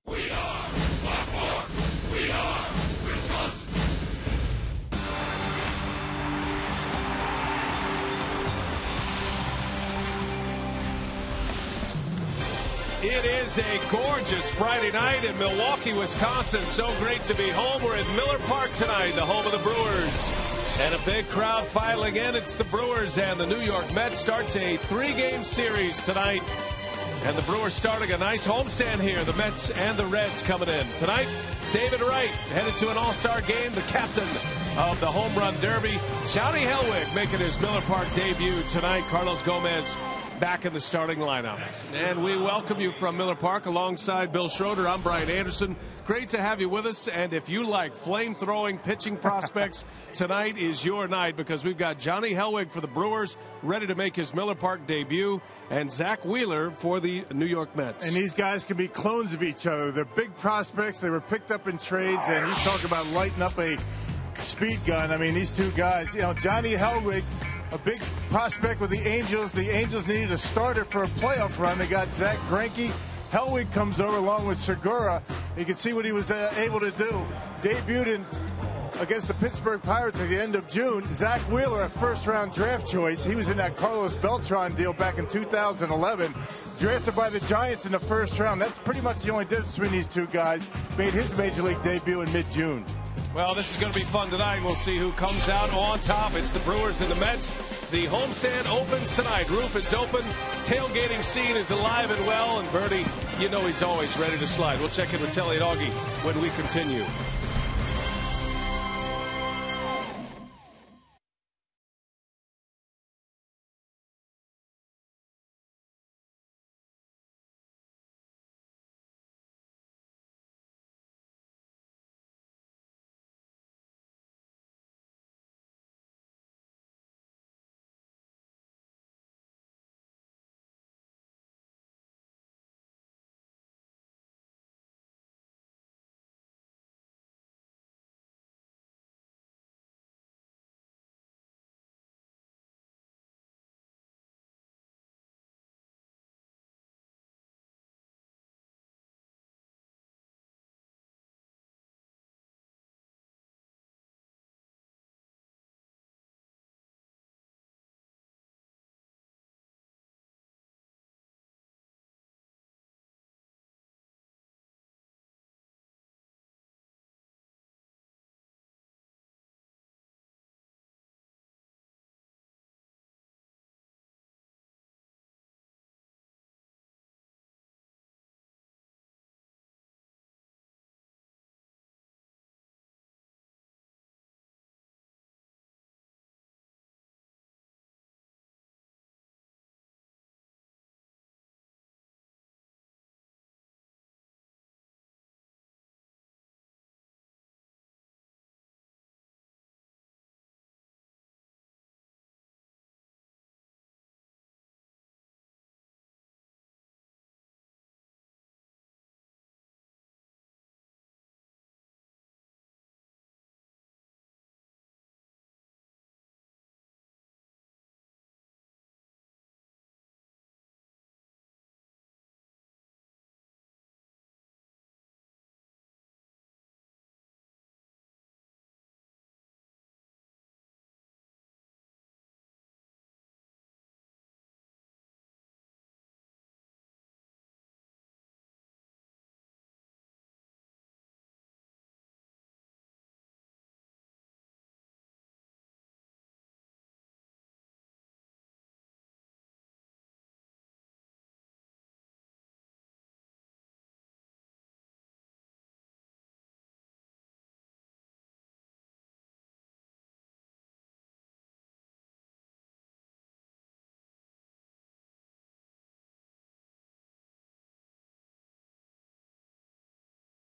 We are Buffalo. We are Wisconsin. It is a gorgeous Friday night in Milwaukee, Wisconsin. So great to be home. We're at Miller Park tonight, the home of the Brewers. And a big crowd filing in. It's the Brewers and the New York Mets. Starts a 3-game series tonight. And the Brewers starting a nice homestand here. The Mets and the Reds coming in. Tonight, David Wright headed to an all-star game. The captain of the Home Run Derby. Johnny Hellwig making his Miller Park debut tonight. Carlos Gomez back in the starting lineup. And we welcome you from Miller Park alongside Bill Schroeder. I'm Brian Anderson. Great to have you with us. And if you like flame-throwing pitching prospects, tonight is your night because we've got Johnny Hellwig for the Brewers ready to make his Miller Park debut and Zach Wheeler for the New York Mets. And these guys can be clones of each other. They're big prospects. They were picked up in trades. And you talk about lighting up a speed gun. I mean, these two guys, Johnny Hellwig, a big prospect with the Angels. The Angels needed a starter for a playoff run. They got Zach Greinke. Hellwig comes over along with Segura. You can see what he was able to do. Debuted against the Pittsburgh Pirates at the end of June. Zach Wheeler, a first-round draft choice. He was in that Carlos Beltran deal back in 2011. Drafted by the Giants in the first round. That's pretty much the only difference between these two guys. Made his Major League debut in mid-June. Well, this is going to be fun tonight. We'll see who comes out on top. It's the Brewers and the Mets. The homestand opens tonight. Roof is open. Tailgating scene is alive and well. And Bertie, you know he's always ready to slide. We'll check in with Telly and Augie when we continue.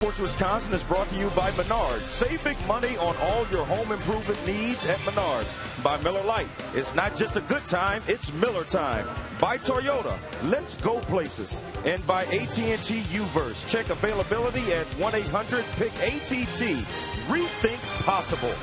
Sports Wisconsin is brought to you by Menards. Save big money on all your home improvement needs at Menards. By Miller Lite. It's not just a good time, it's Miller time. By Toyota. Let's go places. And by AT&T U-verse. Check availability at 1-800-PICK-ATT. Rethink possible.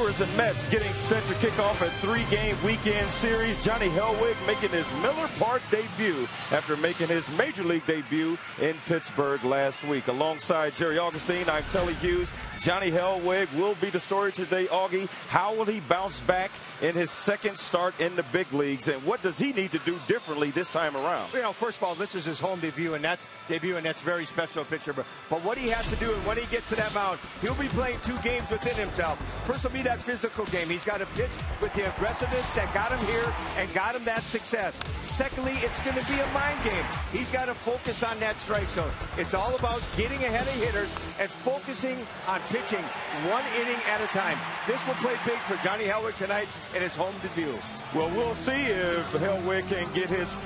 Brewers and Mets getting set to kick off a 3-game weekend series. Johnny Hellwig making his Miller Park debut after making his Major League debut in Pittsburgh last week. Alongside Jerry Augustine, I'm Telly Hughes. Johnny Hellwig will be the story today. Augie, how will he bounce back in his second start in the big leagues, and what does he need to do differently this time around? You know, first of all, this is his home debut, and that's very special pitcher. But what he has to do, and when he gets to that mound, he'll be playing 2 games within himself. First will be that physical game. He's got to pitch with the aggressiveness that got him here and got him that success. Secondly, it's going to be a mind game. He's got to focus on that strike zone. It's all about getting ahead of hitters and focusing on pitching 1 inning at a time. This will play big for Johnny Hellwig tonight in his home debut. Well, we'll see if Hellwig can get his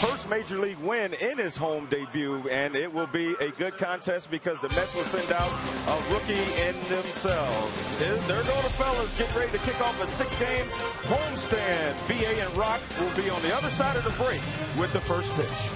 first major league win in his home debut, and it will be a good contest because the Mets will send out a rookie in themselves. There go the fellas getting ready to kick off a 6-game homestand. BA and Rock will be on the other side of the break with the first pitch.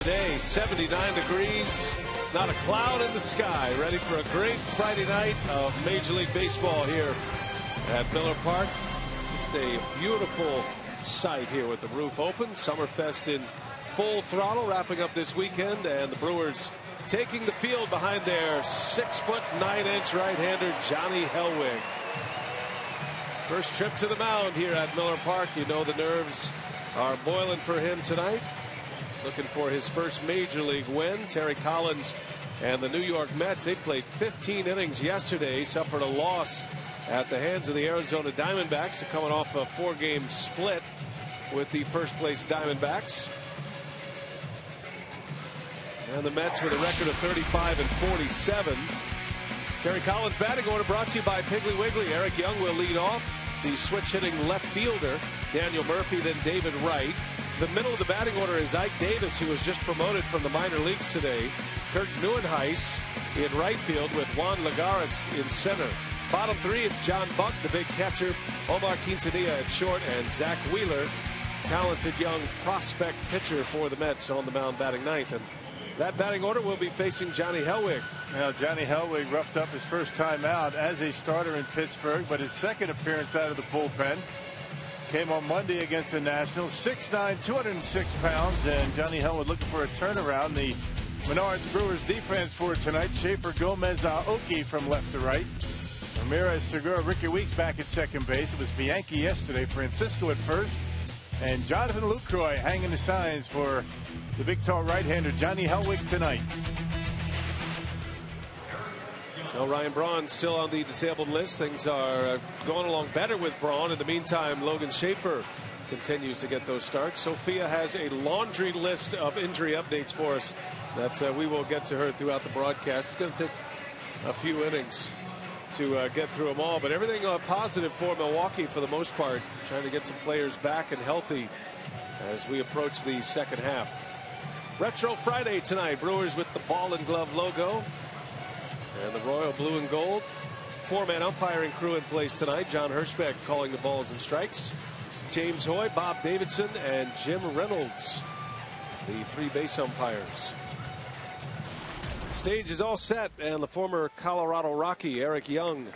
Today, 79 degrees, not a cloud in the sky, ready for a great Friday night of Major League Baseball here at Miller Park. Just a beautiful sight here with the roof open. Summerfest in full throttle, wrapping up this weekend, and the Brewers taking the field behind their 6'9" right-hander Johnny Hellwig. First trip to the mound here at Miller Park. You know the nerves are boiling for him tonight. Looking for his first major league win. Terry Collins and the New York Mets, they played 15 innings yesterday, suffered a loss at the hands of the Arizona Diamondbacks. They're coming off a 4-game split with the first place Diamondbacks. And the Mets with a record of 35-47. Terry Collins batting order brought to you by Piggly Wiggly. Eric Young will lead off. The switch hitting left fielder Daniel Murphy, then David Wright. The middle of the batting order is Ike Davis, who was just promoted from the minor leagues today. Kirk Neuenhuis in right field with Juan Lagares in center. Bottom 3, it's John Buck, the big catcher, Omar Quintanilla at short, and Zach Wheeler, talented young prospect pitcher for the Mets, on the mound batting ninth. And that batting order will be facing Johnny Hellwig. Now, Johnny Hellwig roughed up his first time out as a starter in Pittsburgh, but his second appearance out of the bullpen came on Monday against the Nationals. 6'9", 206 pounds, and Johnny Hellwig looking for a turnaround. The Menards Brewers defense for tonight: Schaefer, Gomez, Aoki from left to right. Ramirez, Segura, Ricky Weeks back at second base. It was Bianchi yesterday, Francisco at first, and Jonathan Lucroy hanging the signs for the big tall right-hander Johnny Hellwig tonight. Well, Ryan Braun still on the disabled list. Things are going along better with Braun. In the meantime, Logan Schaefer continues to get those starts. Sophia has a laundry list of injury updates for us that we will get to her throughout the broadcast. It's going to take a few innings to get through them all, but everything positive for Milwaukee for the most part, trying to get some players back and healthy as we approach the second half. Retro Friday tonight. Brewers with the ball and glove logo and the royal blue and gold. Four-man umpiring crew in place tonight. John Hirschbeck calling the balls and strikes. James Hoy, Bob Davidson, and Jim Reynolds, the three base umpires. Stage is all set, and the former Colorado Rocky Eric Young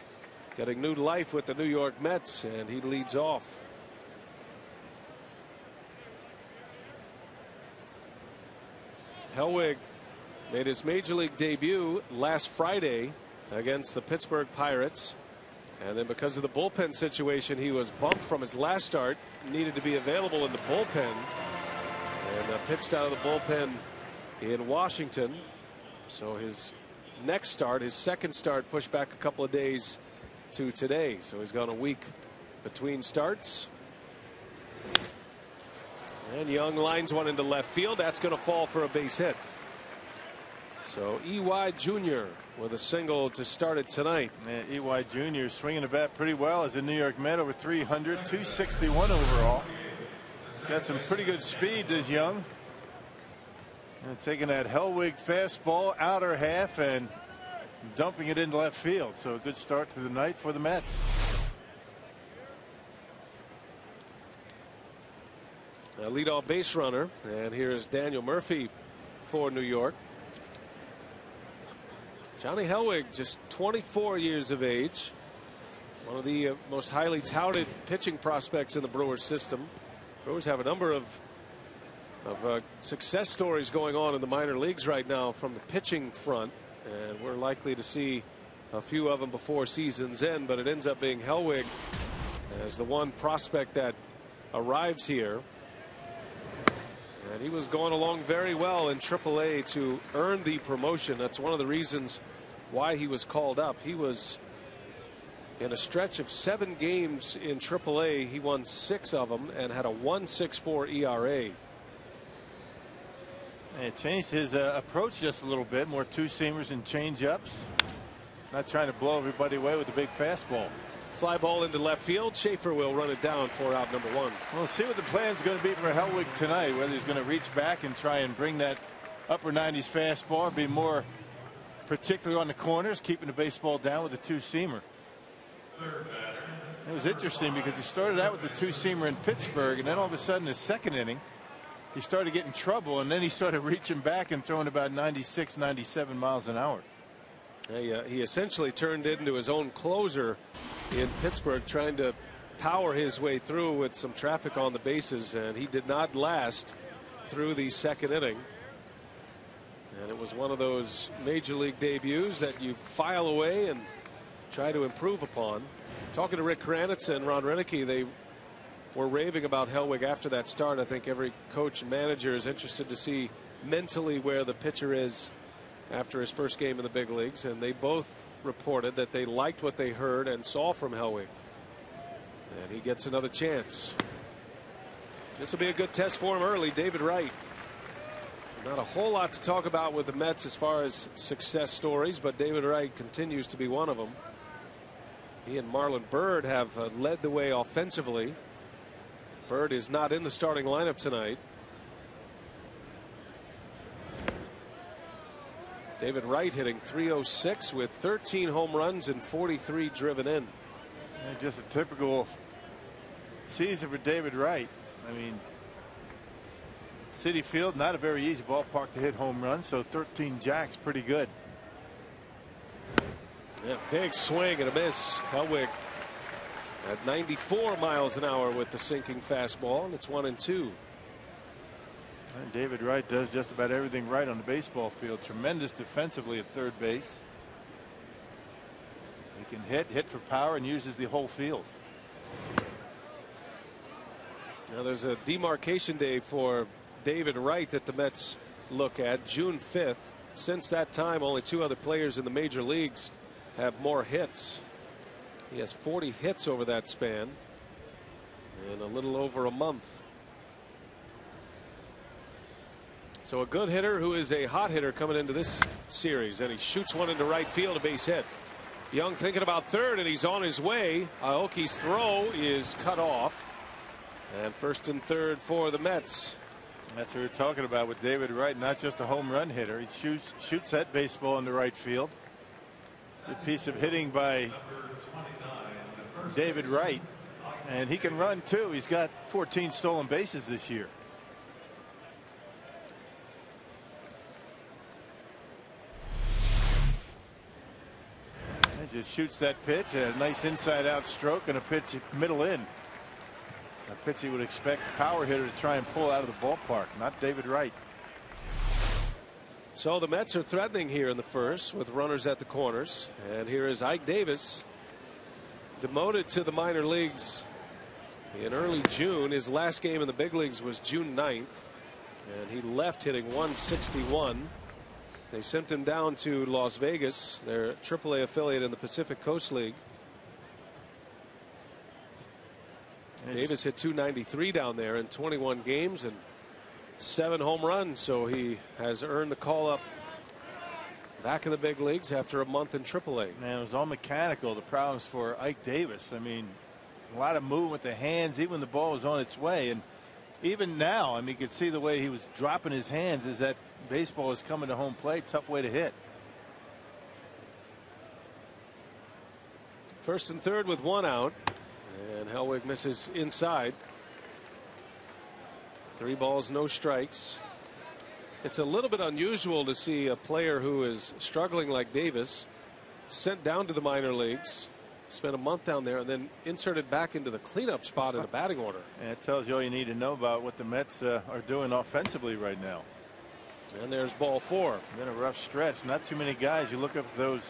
getting new life with the New York Mets, and he leads off. Hellwig made his major league debut last Friday against the Pittsburgh Pirates, and then because of the bullpen situation, he was bumped from his last start, needed to be available in the bullpen, and pitched out of the bullpen in Washington. So his next start, his second start, pushed back a couple of days to today. So he's gone a week between starts. And Young lines one into left field. That's going to fall for a base hit. So E.Y. Jr. with a single to start it tonight. Yeah, E.Y. Jr. swinging the bat pretty well as a New York Met, over 300, 261 overall. Got some pretty good speed, does Young. And taking that Hellwig fastball outer half and dumping it into left field. So a good start to the night for the Mets. A leadoff base runner, and here is Daniel Murphy for New York. Johnny Hellwig, just 24 years of age, one of the most highly touted pitching prospects in the Brewers system. Brewers have a number of success stories going on in the minor leagues right now from the pitching front, and we're likely to see a few of them before season's end, but it ends up being Hellwig as the one prospect that arrives here. And he was going along very well in AAA to earn the promotion. That's one of the reasons why he was called up. He was in a stretch of 7 games in AAA. He won 6 of them and had a 1.64 ERA. It changed his approach just a little bit. More two-seamers and change-ups. Not trying to blow everybody away with the big fastball. Fly ball into left field. Schaefer will run it down for out number 1. We'll see what the plan's going to be for Hellwig tonight. Whether he's going to reach back and try and bring that upper 90s fastball, be more particularly on the corners, keeping the baseball down with the two-seamer. It was interesting because he started out with the two-seamer in Pittsburgh, and then all of a sudden, his second inning, he started getting trouble, and then he started reaching back and throwing about 96, 97 miles an hour. He essentially turned into his own closer in Pittsburgh, trying to power his way through with some traffic on the bases, and he did not last through the second inning. And it was one of those major league debuts that you file away and try to improve upon. Talking to Rick Kranitz and Ron Renicky, they were raving about Hellwig after that start. I think every coach and manager is interested to see mentally where the pitcher is after his first game in the big leagues, and they both reported that they liked what they heard and saw from Hellwig, and he gets another chance. This will be a good test for him early. David Wright, not a whole lot to talk about with the Mets as far as success stories, but David Wright continues to be one of them. He and Marlon Byrd have led the way offensively. Byrd is not in the starting lineup tonight. David Wright hitting .306 with 13 home runs and 43 driven in. And just a typical season for David Wright. I mean, Citi Field, not a very easy ballpark to hit home runs, so 13 jacks, pretty good. Yeah, big swing and a miss. Hellwig at 94 miles an hour with the sinking fastball, and it's 1-2. And David Wright does just about everything right on the baseball field. Tremendous defensively at third base. He He can hit for power, and uses the whole field. Now there's a demarcation day for David Wright that the Mets look at, June 5th. Since that time, only 2 other players in the major leagues have more hits. He has 40 hits over that span in a little over a month. So a good hitter who is a hot hitter coming into this series, and he shoots one into right field, a base hit. Young thinking about third, and he's on his way. Aoki's throw is cut off, and first and third for the Mets. That's what we're talking about with David Wright, not just a home run hitter. He shoots that baseball in the right field. Good piece of hitting by David Wright, and he can run too. He's got 14 stolen bases this year. And just shoots that pitch, a nice inside out stroke, and a pitch middle in. A pitch he would expect a power hitter to try and pull out of the ballpark, not David Wright. So the Mets are threatening here in the first with runners at the corners, and here is Ike Davis, demoted to the minor leagues in early June. His last game in the big leagues was June 9th, and he left hitting 161. They sent him down to Las Vegas, their AAA affiliate in the Pacific Coast League. Davis hit 293 down there in 21 games and 7 home runs, so he has earned the call up back in the big leagues after a month in AAA. Man, it was all mechanical, the problems for Ike Davis. I mean, a lot of movement with the hands, even when the ball was on its way. And even now, I mean, you could see the way he was dropping his hands as that baseball was coming to home plate. Tough way to hit. First and third with 1 out. And Hellwig misses inside. 3 balls, no strikes. It's a little bit unusual to see a player who is struggling like Davis sent down to the minor leagues, spent a month down there, and then inserted back into the cleanup spot in the batting order. And it tells you all you need to know about what the Mets are doing offensively right now. And there's ball 4. Been a rough stretch. Not too many guys. You look up those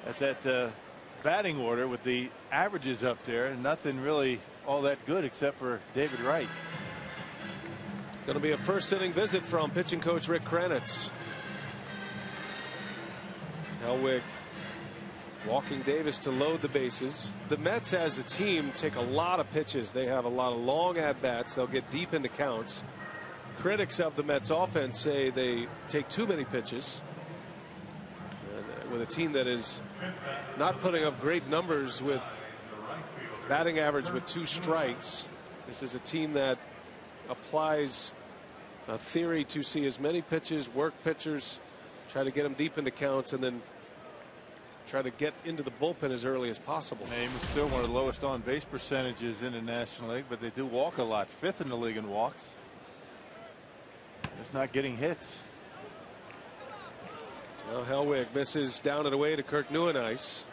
at that batting order with the averages up there, nothing really all that good except for David Wright. Going to be a first inning visit from pitching coach Rick Kranitz. Hellwig walking Davis to load the bases. The Mets as a team take a lot of pitches. They have a lot of long at bats. They'll get deep into counts. Critics of the Mets offense say they take too many pitches. And with a team that is not putting up great numbers with batting average with 2 strikes, this is a team that applies a theory to see as many pitches, work pitchers, try to get them deep into counts, and then try to get into the bullpen as early as possible. Name is still one of the lowest on base percentages in the National League, but they do walk a lot. 5th in the league in walks. Just not getting hits. Well, Hellwig misses down and away to Kirk Nieuwenhuis.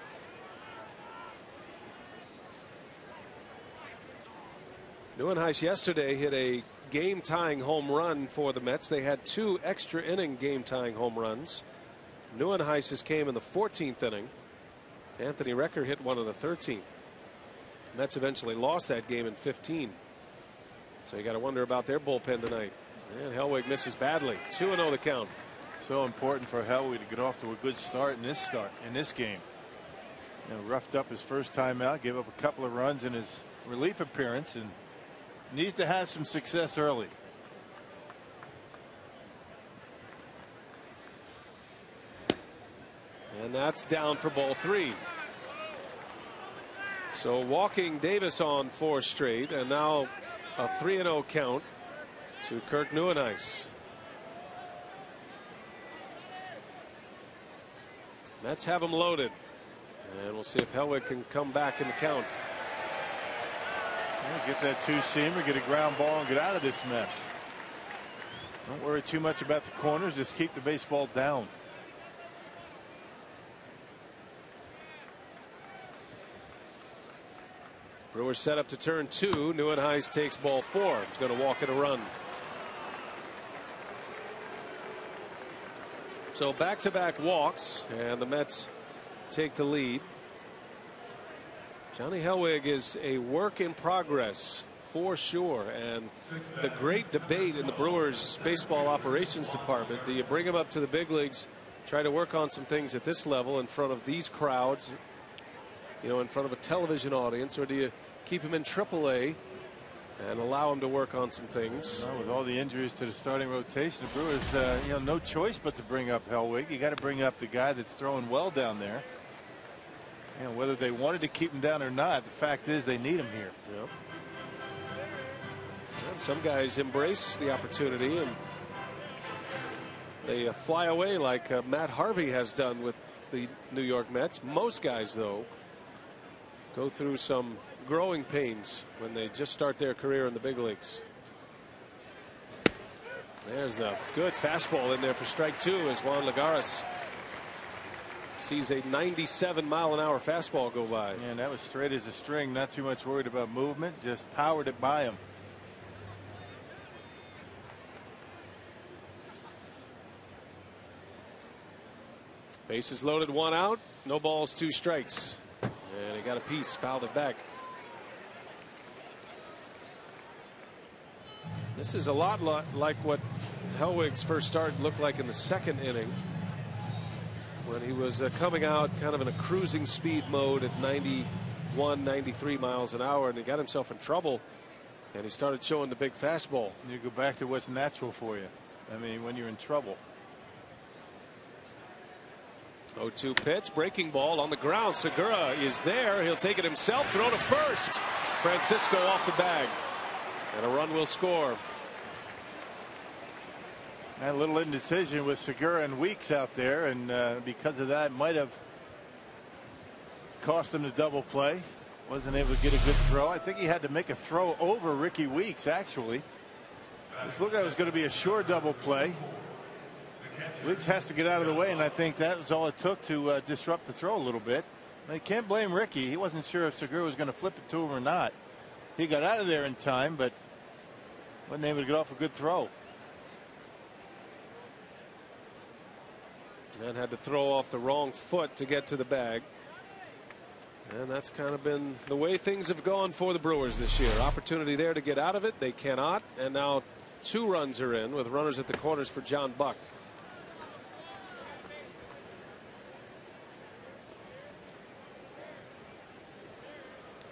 Nieuwenhuis yesterday hit a game-tying home run for the Mets. They had 2 extra inning game-tying home runs. Nieuwenhuis's came in the 14th inning. Anthony Recker hit one in the 13th. Mets eventually lost that game in 15. So you got to wonder about their bullpen tonight. And Hellwig misses badly. 2-0 the count. So important for Hellwig to get off to a good start in this game. You know, roughed up his first time out, gave up a couple of runs in his relief appearance, and needs to have some success early. And that's down for ball 3. So walking Davis on 4 straight, and now a 3-0 count to Kirk Nieuwenhuis. Mets have him loaded, and we'll see if Hellwig can come back in the count. Get that 2-seamer, get a ground ball, and get out of this mess. Don't worry too much about the corners. Just keep the baseball down. Brewers set up to turn 2. Nieuwenhuis takes ball 4. He's going to walk it a run. So back-to-back walks, and the Mets take the lead. Johnny Hellwig is a work in progress for sure, and the great debate in the Brewers baseball operations department, do you bring him up to the big leagues, try to work on some things at this level in front of these crowds, you know, in front of a television audience, or do you keep him in AAA and allow him to work on some things? Well, with all the injuries to the starting rotation, the Brewers, you know, no choice but to bring up Hellwig. You got to bring up the guy that's throwing well down there. You know, whether they wanted to keep him down or not, the fact is they need him here. Yep. And some guys embrace the opportunity and they fly away like Matt Harvey has done with the New York Mets. Most guys, though, go through some growing pains when they just start their career in the big leagues. There's a good fastball in there for strike two as Juan Lagares sees a 97-mile-an-hour fastball go by. And that was straight as a string. Not too much worried about movement. Just powered it by him. Bases loaded, one out, no balls, two strikes, and he got a piece, fouled it back. This is a lot like what Hellwig's first start looked like in the second inning, when he was coming out kind of in a cruising speed mode at 91, 93 miles an hour, and he got himself in trouble, and he started showing the big fastball. You go back to what's natural for you. I mean, when you're in trouble. 0-2 pitch, breaking ball on the ground. Segura is there. He'll take it himself. Throw to first. Francisco off the bag. And a run will score. A little indecision with Segura and Weeks out there, and because of that, might have cost him the double play. Wasn't able to get a good throw. I think he had to make a throw over Ricky Weeks, actually. This looked like it was going to be a sure double play. Weeks has to get out of the way, and I think that was all it took to disrupt the throw a little bit. They can't blame Ricky. He wasn't sure if Segura was going to flip it to him or not. He got out of there in time, but wasn't able to get off a good throw. And had to throw off the wrong foot to get to the bag. And that's kind of been the way things have gone for the Brewers this year. Opportunity there to get out of it. They cannot. And now 2 runs are in with runners at the corners for John Buck.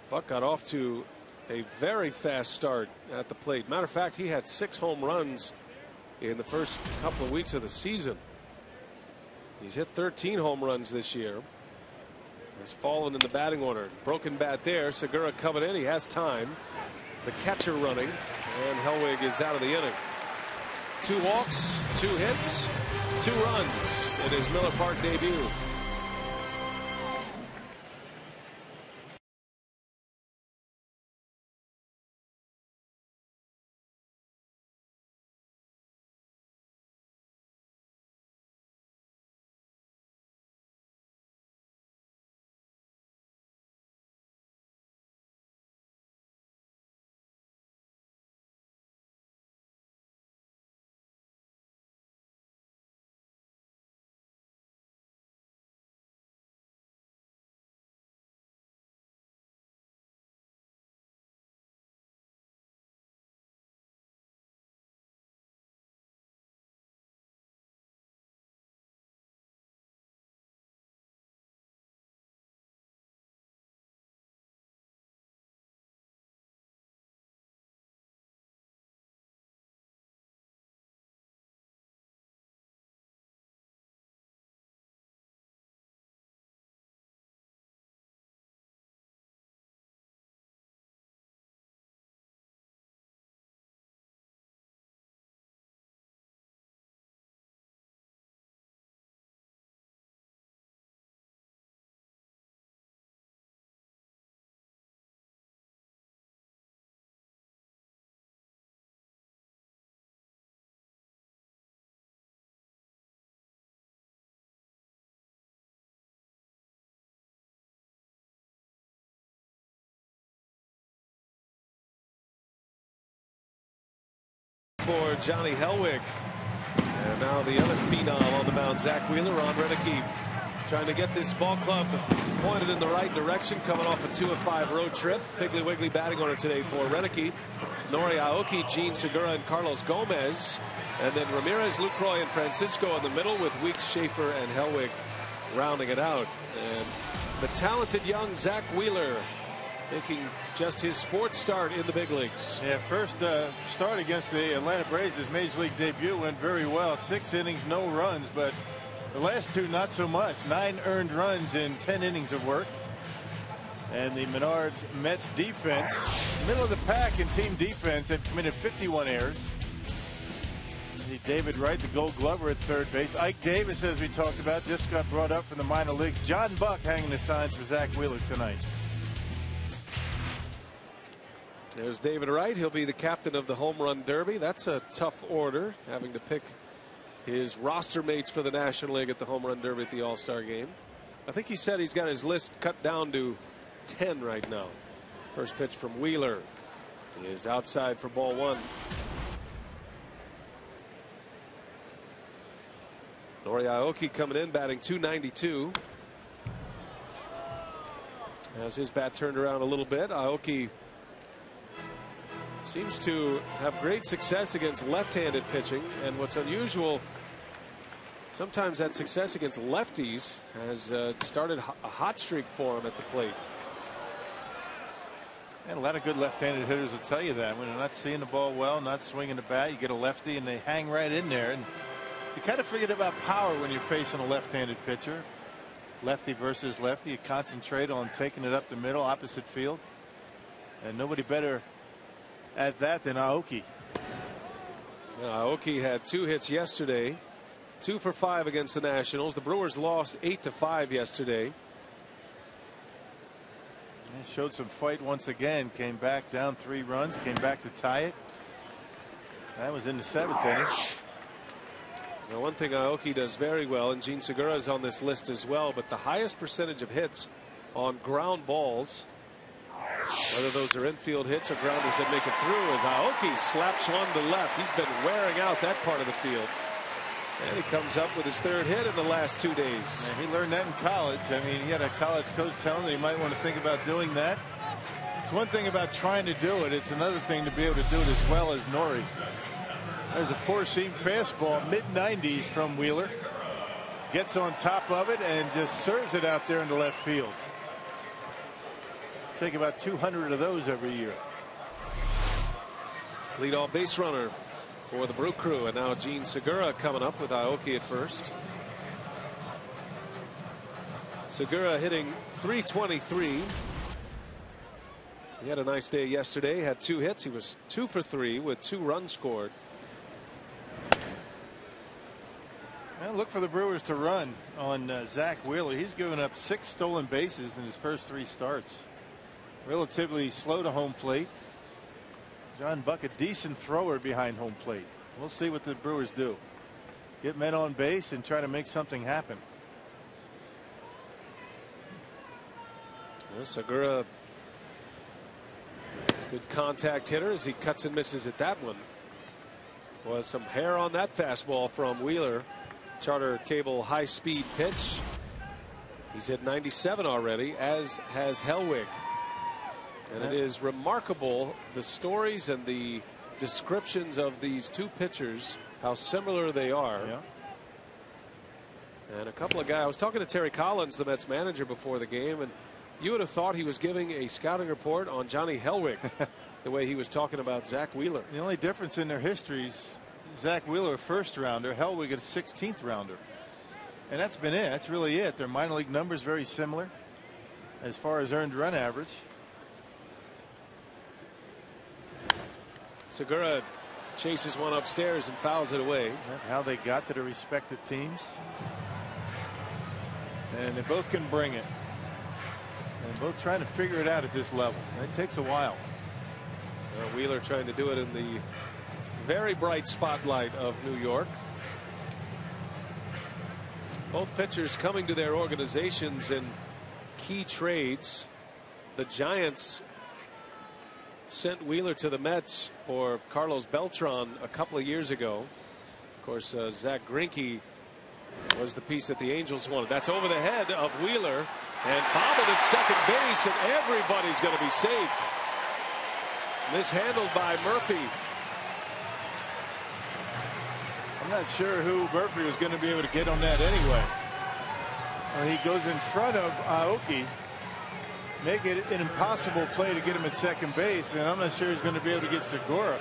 Buck got off to a very fast start at the plate. Matter of fact, he had 6 home runs in the first couple of weeks of the season. He's hit 13 home runs this year. Has fallen in the batting order. Broken bat there. Segura coming in. He has time. The catcher running. And Hellwig is out of the inning. 2 walks, 2 hits, 2 runs in his Miller Park debut. For Johnny Hellwig. And now the other phenom on the mound, Zach Wheeler. Ron Renicky trying to get this ball club pointed in the right direction, coming off a 2-of-5 road trip. Piggly Wiggly batting order today for Renicky, Nori Aoki, Gene Segura, and Carlos Gomez. And then Ramirez, Lucroy, and Francisco in the middle, with Weeks, Schaefer, and Hellwig rounding it out. And the talented young Zach Wheeler making just his 4th start in the big leagues. Yeah, first start against the Atlanta Braves, his major league debut, went very well. 6 innings, no runs, but the last 2 not so much. 9 earned runs in 10 innings of work. And the Menards Mets defense, middle of the pack in team defense, have committed 51 errors. David Wright, the Gold Glover, at third base. Ike Davis, as we talked about, just got brought up from the minor leagues. John Buck hanging the signs for Zach Wheeler tonight. There's David Wright. He'll be the captain of the Home Run Derby. That's a tough order, having to pick his roster mates for the National League at the Home Run Derby at the All-Star game. I think he said he's got his list cut down to 10 right now. First pitch from Wheeler is outside for ball 1. Nori Aoki coming in, batting .292. As his bat turned around a little bit, Aoki seems to have great success against left-handed pitching, and what's unusual, sometimes that success against lefties has started a hot streak for him at the plate. And a lot of good left-handed hitters will tell you that when they're not seeing the ball well, not swinging the bat, you get a lefty and they hang right in there. And you kind of forget about power when you're facing a left-handed pitcher. Lefty versus lefty, you concentrate on taking it up the middle, opposite field, and nobody better at that than Aoki. Aoki had 2 hits yesterday, 2 for 5 against the Nationals. The Brewers lost 8-5 yesterday. He showed some fight once again, came back down 3 runs, came back to tie it. That was in the 7th inning. Now, one thing Aoki does very well, and Gene Segura is on this list as well, but the highest percentage of hits on ground balls, whether those are infield hits or grounders that make it through, as Aoki slaps one to left. He's been wearing out that part of the field. And he comes up with his 3rd hit in the last 2 days. Yeah, he learned that in college. I mean, he had a college coach tell him that he might want to think about doing that. It's one thing about trying to do it. It's another thing to be able to do it as well as Nori. There's a 4-seam fastball, mid-90s from Wheeler. Gets on top of it and just serves it out there in the left field. Take about 200 of those every year. Leadoff base runner for the Brew Crew, and now Gene Segura coming up with Aoki at first. Segura hitting .323. He had a nice day yesterday, had 2 hits. He was 2 for 3 with 2 runs scored. Well, look for the Brewers to run on Zach Wheeler. He's given up 6 stolen bases in his first 3 starts. Relatively slow to home plate. John Buck, a decent thrower behind home plate. We'll see what the Brewers do. Get men on base and try to make something happen. Well, Segura, good contact hitter as he cuts and misses at that one. Was some hair on that fastball from Wheeler. Charter cable high speed pitch. He's hit 97 already, as has Hellwig. And it is remarkable, the stories and the descriptions of these 2 pitchers, how similar they are. Yeah. And a couple of guys, I was talking to Terry Collins, the Mets manager, before the game, and you would have thought he was giving a scouting report on Johnny Hellwig the way he was talking about Zach Wheeler. The only difference in their histories, Zach Wheeler a 1st rounder, Hellwig a 16th rounder. And that's been it. That's really it. Their minor league numbers very similar as far as earned run average. Segura chases one upstairs and fouls it away. That's how they got to their respective teams. And they both can bring it. And both trying to figure it out at this level. It takes a while. Wheeler trying to do it in the very bright spotlight of New York. Both pitchers coming to their organizations in key trades. The Giants sent Wheeler to the Mets for Carlos Beltran a couple of years ago. Of course, Zach Greinke was the piece that the Angels wanted. That's over the head of Wheeler and bobbled at second base, and everybody's going to be safe. Mishandled by Murphy. I'm not sure who Murphy was going to be able to get on that anyway. He goes in front of Aoki, make it an impossible play to get him at second base, and I'm not sure he's going to be able to get Segura.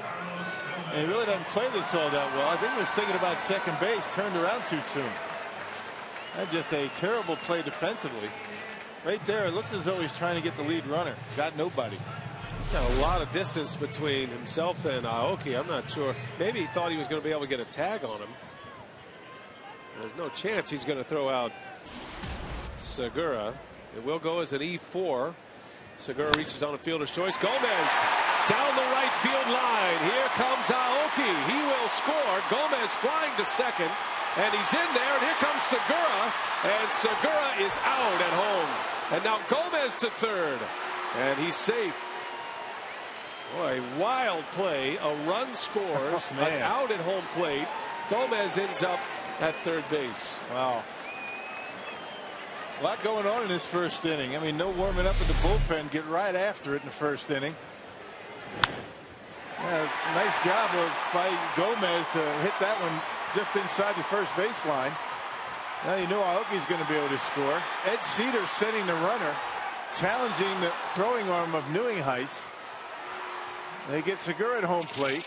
And he really doesn't play this all that well. I think he was thinking about second base, turned around too soon. That's just a terrible play defensively. Right there, it looks as though he's trying to get the lead runner. Got nobody. He's got a lot of distance between himself and Aoki. I'm not sure. Maybe he thought he was going to be able to get a tag on him. There's no chance he's going to throw out Segura. It will go as an E4. Segura reaches on a fielder's choice. Gomez down the right field line. Here comes Aoki. He will score. Gomez flying to second. And he's in there. And here comes Segura. And Segura is out at home. And now Gomez to third. And he's safe. Boy, a wild play. A run scores. An out at home plate. Gomez ends up at third base. Wow. A lot going on in this first inning. I mean, no warming up in the bullpen. Get right after it in the first inning. Yeah, nice job by Gomez to hit that one just inside the first baseline. Now you know Aoki's going to be able to score. Ed Cedar sending the runner, challenging the throwing arm of Nieuwenhuis. They get Segura at home plate.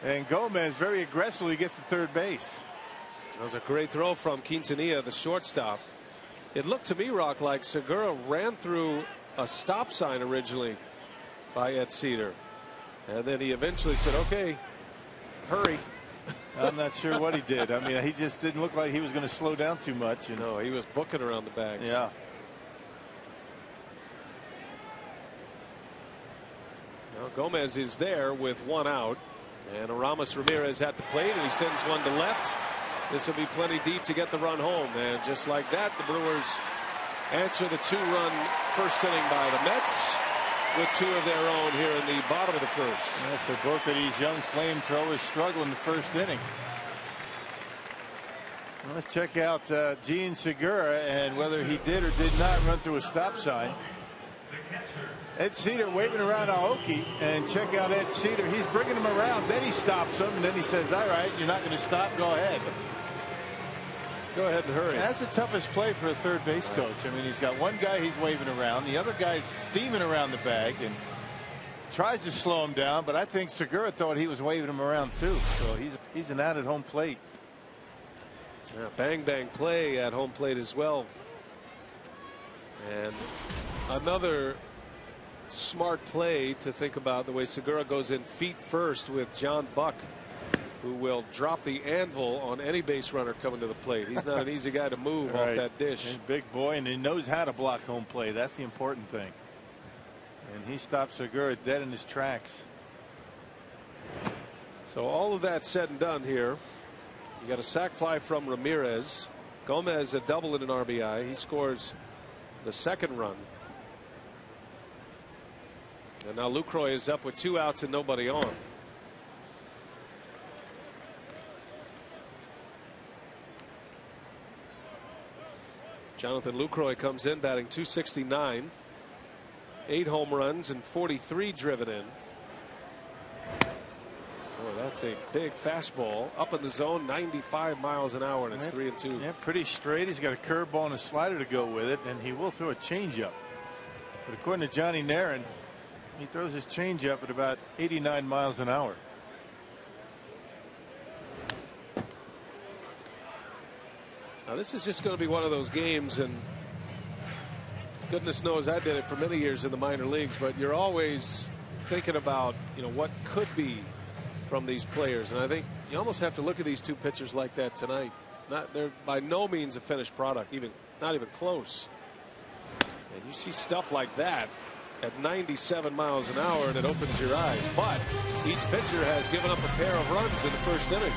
And Gomez very aggressively gets to third base. That was a great throw from Quintanilla, the shortstop. It looked to me, Rock, like Segura ran through a stop sign originally by Ed Cedar. And then he eventually said, okay, hurry. I'm not sure what he did. I mean, he just didn't look like he was going to slow down too much. And no, he was booking around the bags. Yeah. Now Gomez is there with one out. And Aramis Ramirez at the plate, and he sends one to left. This will be plenty deep to get the run home. And just like that, the Brewers answer the two-run first inning by the Mets with two of their own here in the bottom of the first. Yes, so both of these young flamethrowers struggle in the first inning. Well, let's check out Jean Segura and whether he did or did not run through a stop sign. Ed Cedar waving around Aoki, and check out Ed Cedar. He's bringing him around. Then he stops him, and then he says, all right, you're not going to stop. Go ahead. Go ahead and hurry. That's the toughest play for a third base coach. I mean, he's got one guy he's waving around. The other guy's steaming around the bag and tries to slow him down. But I think Segura thought he was waving him around, too. So he's an out at home plate. Yeah, bang, bang play at home plate as well. And another smart play to think about the way Segura goes in feet first with John Buck, who will drop the anvil on any base runner coming to the plate. He's not an easy guy to move off that dish. He's a big boy, and he knows how to block home play. That's the important thing. And he stops Segura dead in his tracks. So all of that said and done here, you got a sac fly from Ramirez. Gomez a double and an RBI. He scores the second run. And now Lucroy is up with two outs and nobody on. Jonathan Lucroy comes in batting .269. 8 home runs and 43 driven in. Oh, that's a big fastball up in the zone, 95 miles an hour, and it's 3-2. Yeah, pretty straight. He's got a curveball and a slider to go with it, and he will throw a changeup. But according to Johnny Narin, he throws his changeup at about 89 miles an hour. Now this is just going to be one of those games, and goodness knows I did it for many years in the minor leagues, but you're always thinking about, you know, what could be from these players. And I think you almost have to look at these two pitchers like that tonight. They're by no means a finished product, not even close. And you see stuff like that at 97 miles an hour, and it opens your eyes. But each pitcher has given up a pair of runs in the first inning.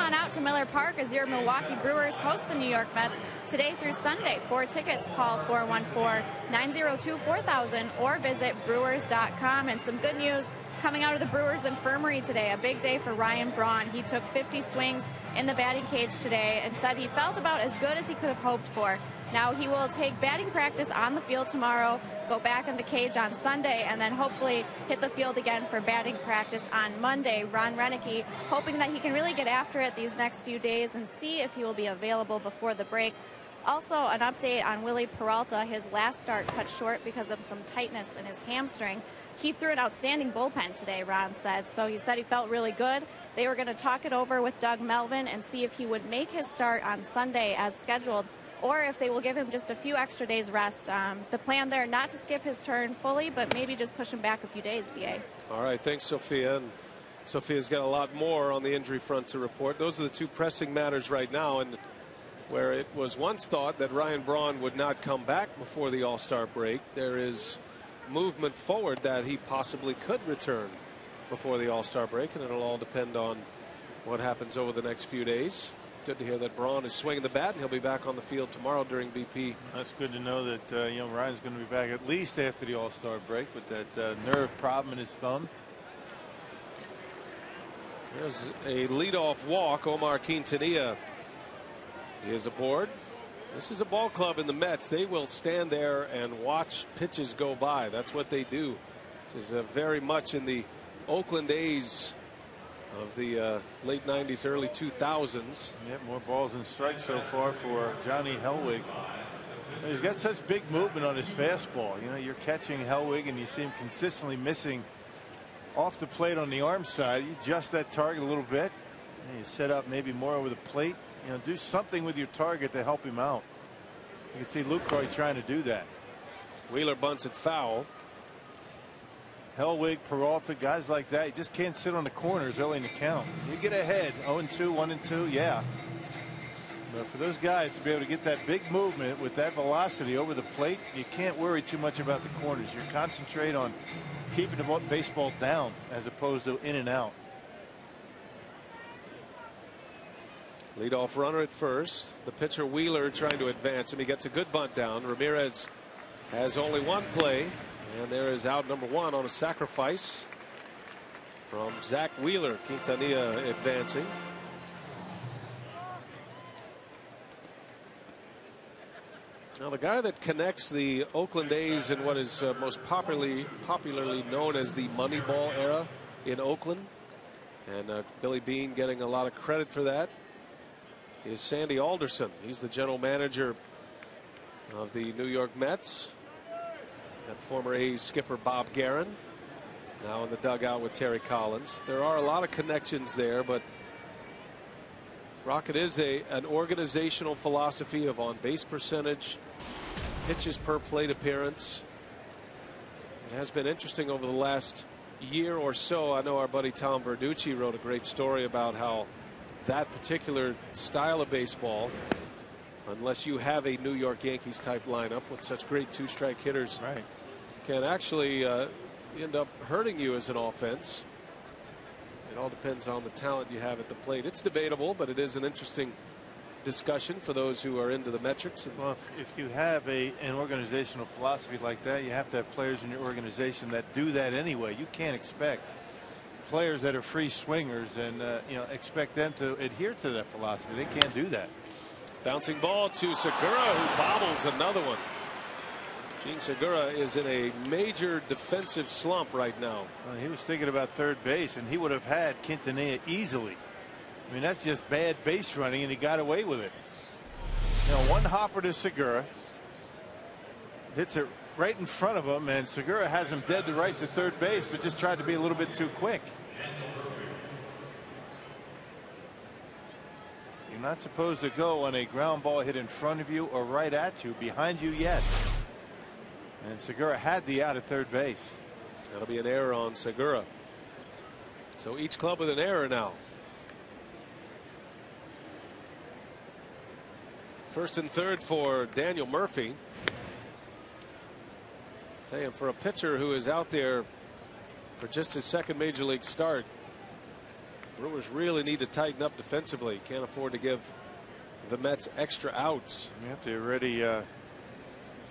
on out to Miller Park as your Milwaukee Brewers host the New York Mets today through Sunday. For tickets, call 414-902-4000 or visit brewers.com. And some good news coming out of the Brewers Infirmary today. A big day for Ryan Braun. He took 50 swings in the batting cage today and said he felt about as good as he could have hoped for. Now he will take batting practice on the field tomorrow, go back in the cage on Sunday, and then hopefully hit the field again for batting practice on Monday. Ron Renicky hoping that he can really get after it these next few days and see if he will be available before the break. Also, an update on Willie Peralta. His last start cut short because of some tightness in his hamstring. He threw an outstanding bullpen today, Ron said. So he said he felt really good. They were going to talk it over with Doug Melvin and see if he would make his start on Sunday as scheduled, or if they will give him just a few extra days rest. The plan there, not to skip his turn fully, but maybe just push him back a few days, BA. All right, thanks, Sophia. And Sophia's got a lot more on the injury front to report. Those are the two pressing matters right now, and where it was once thought that Ryan Braun would not come back before the All-Star break, there is movement forward that he possibly could return before the All-Star break, and it'll all depend on what happens over the next few days. Good to hear that Braun is swinging the bat, and he'll be back on the field tomorrow during BP. That's good to know that Ryan's going to be back at least after the All-Star break with that nerve problem in his thumb. There's a leadoff walk. Omar Quintanilla is aboard. This is a ball club in the Mets. They will stand there and watch pitches go by. That's what they do. This is very much in the Oakland A's of the late 90s, early 2000s. Yep, more balls and strikes so far for Johnny Hellwig. He's got such big movement on his fastball. You're catching Hellwig and you see him consistently missing off the plate on the arm side. You adjust that target a little bit. And you set up maybe more over the plate. Do something with your target to help him out. You can see Lucroy trying to do that. Wheeler bunts it foul. Hellwig, Peralta, guys like that, you just can't sit on the corners early in the count. You get ahead 0-2, 1-2, yeah. But for those guys to be able to get that big movement with that velocity over the plate, you can't worry too much about the corners. You concentrate on keeping the baseball down as opposed to in and out. Leadoff runner at first. The pitcher Wheeler trying to advance him. He gets a good bunt down. Ramirez has only one play, and there is out number one on a sacrifice from Zach Wheeler. Quintanilla advancing. Now the guy that connects the Oakland A's in what is most popularly known as the Moneyball era in Oakland, and Billy Beane getting a lot of credit for that, is Sandy Alderson. He's the general manager of the New York Mets. That former A's skipper Bob Guerin now in the dugout with Terry Collins. There are a lot of connections there, but Rocket is an organizational philosophy of on base percentage, pitches per plate appearance. It has been interesting over the last year or so. I know our buddy Tom Verducci wrote a great story about how that particular style of baseball, unless you have a New York Yankees type lineup with such great two-strike hitters, right, can actually end up hurting you as an offense. It all depends on the talent you have at the plate. It's debatable, but it is an interesting discussion for those who are into the metrics. Well, if you have an organizational philosophy like that, you have to have players in your organization that do that anyway. You can't expect players that are free swingers and expect them to adhere to that philosophy. They can't do that. Bouncing ball to Segura, who bobbles another one. Gene Segura is in a major defensive slump right now. Well, he was thinking about third base, and he would have had Quintanilla easily. I mean, that's just bad base running, and he got away with it. One hopper to Segura. Hits it right in front of him, and Segura has him dead to rights at third base, but just tried to be a little bit too quick. You're not supposed to go on a ground ball hit in front of you or right at you, behind you yet. And Segura had the out at third base. That'll be an error on Segura. So each club with an error now. First and third for Daniel Murphy. Saying for a pitcher who is out there for just his second major league start, Brewers really need to tighten up defensively. Can't afford to give the Mets extra outs. Yep, they already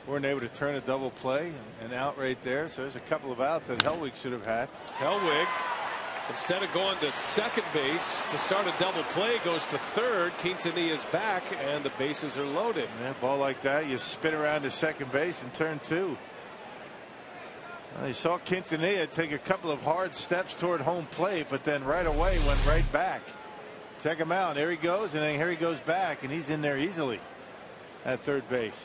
weren't able to turn a double play and out right there. So there's a couple of outs that Hellwig should have had. Hellwig, instead of going to second base to start a double play, goes to third. Quintanilla's back, and the bases are loaded. Yeah, ball like that, you spin around to second base and turn two. Well, you saw Quintanilla take a couple of hard steps toward home plate, but then right away went right back. Check him out. There he goes, and then here he goes back, and he's in there easily at third base.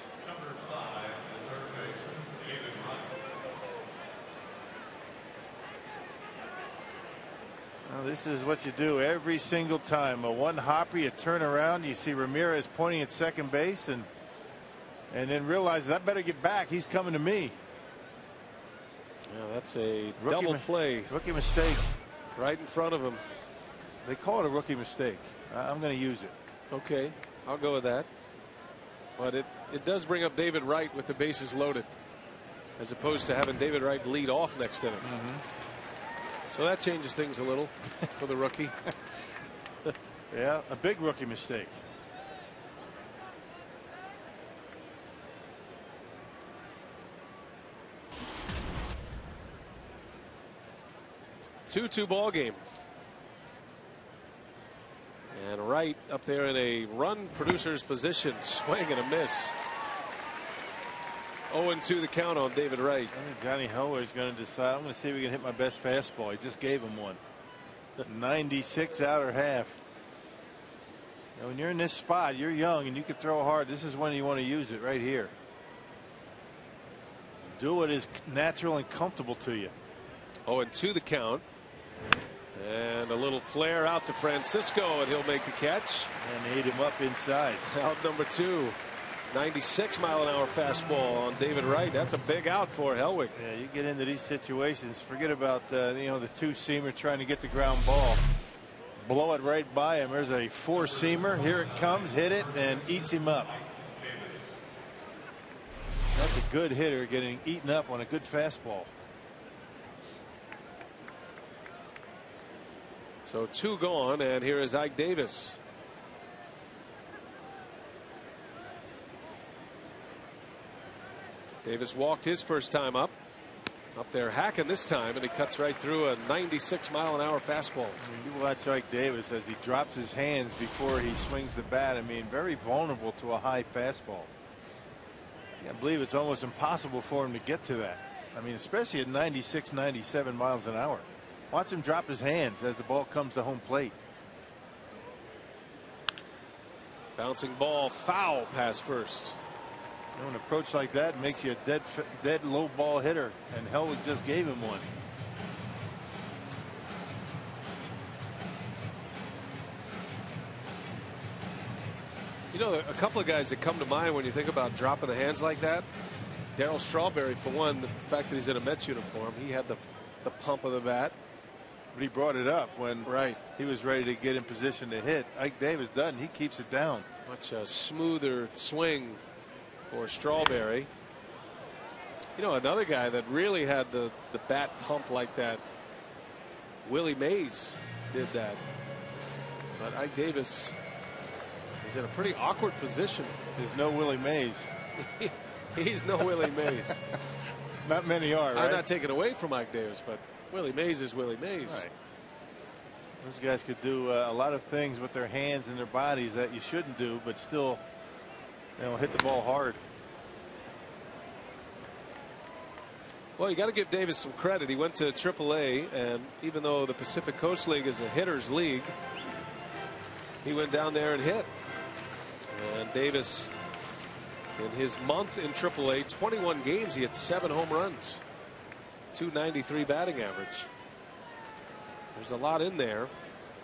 Well, this is what you do every single time. A one hopper, you turn around, you see Ramirez pointing at second base, and then realizes I better get back. He's coming to me. Yeah, that's a double play. Rookie mistake. Right in front of him. They call it a rookie mistake. I'm going to use it. Okay, I'll go with that. But it does bring up David Wright with the bases loaded, as opposed to having David Wright lead off next inning. So that changes things a little for the rookie. Yeah, a big rookie mistake. Two ball game. And Wright up there in a run producer's position, swing and a miss. 0-2 the count on David Wright. I think Johnny Hellwig is going to decide. I'm going to see if we can hit my best fastball. He just gave him one. 96 outer half. You know, when you're in this spot, you're young and you can throw hard. This is when you want to use it, right here. Do what is natural and comfortable to you. 0-2 the count. And a little flare out to Francisco, and he'll make the catch. And ate him up inside. Out number 2. 96-mile-an-hour fastball on David Wright. That's a big out for Hellwig. Yeah, you get into these situations, forget about the two-seamer trying to get the ground ball. Blow it right by him. There's a four-seamer. Here it comes. Hit it and eats him up. That's a good hitter getting eaten up on a good fastball. So 2 gone, and here is Ike Davis. Davis walked his first time up there hacking this time, and he cuts right through a 96-mile-an-hour fastball. You watch Ike Davis as he drops his hands before he swings the bat. I mean, very vulnerable to a high fastball. I believe it's almost impossible for him to get to that. I mean, especially at 96, 97 miles an hour. Watch him drop his hands as the ball comes to home plate. Bouncing ball, foul, pass first. You know, an approach like that makes you a dead low ball hitter, and Hellwig just gave him one. You know, a couple of guys that come to mind when you think about dropping the hands like that. Darryl Strawberry, for one, the fact that he's in a Mets uniform, he had the pump of the bat. But he brought it up when right. He was ready to get in position to hit. Ike Davis doesn't. He keeps it down. Much smoother swing for Strawberry. You know, another guy that really had the bat pump like that, Willie Mays did that. But Ike Davis is in a pretty awkward position. There's no Willie Mays. He's no Willie Mays. Not many are, right? I'm not taking away from Ike Davis, but Willie Mays is Willie Mays. Right. Those guys could do a lot of things with their hands and their bodies that you shouldn't do, but still, hit the ball hard. Well, you got to give Davis some credit. He went to AAA, and even though the Pacific Coast League is a hitter's league, he went down there and hit. And Davis, in his month in AAA, 21 games, he had 7 home runs. 293 batting average. There's a lot in there.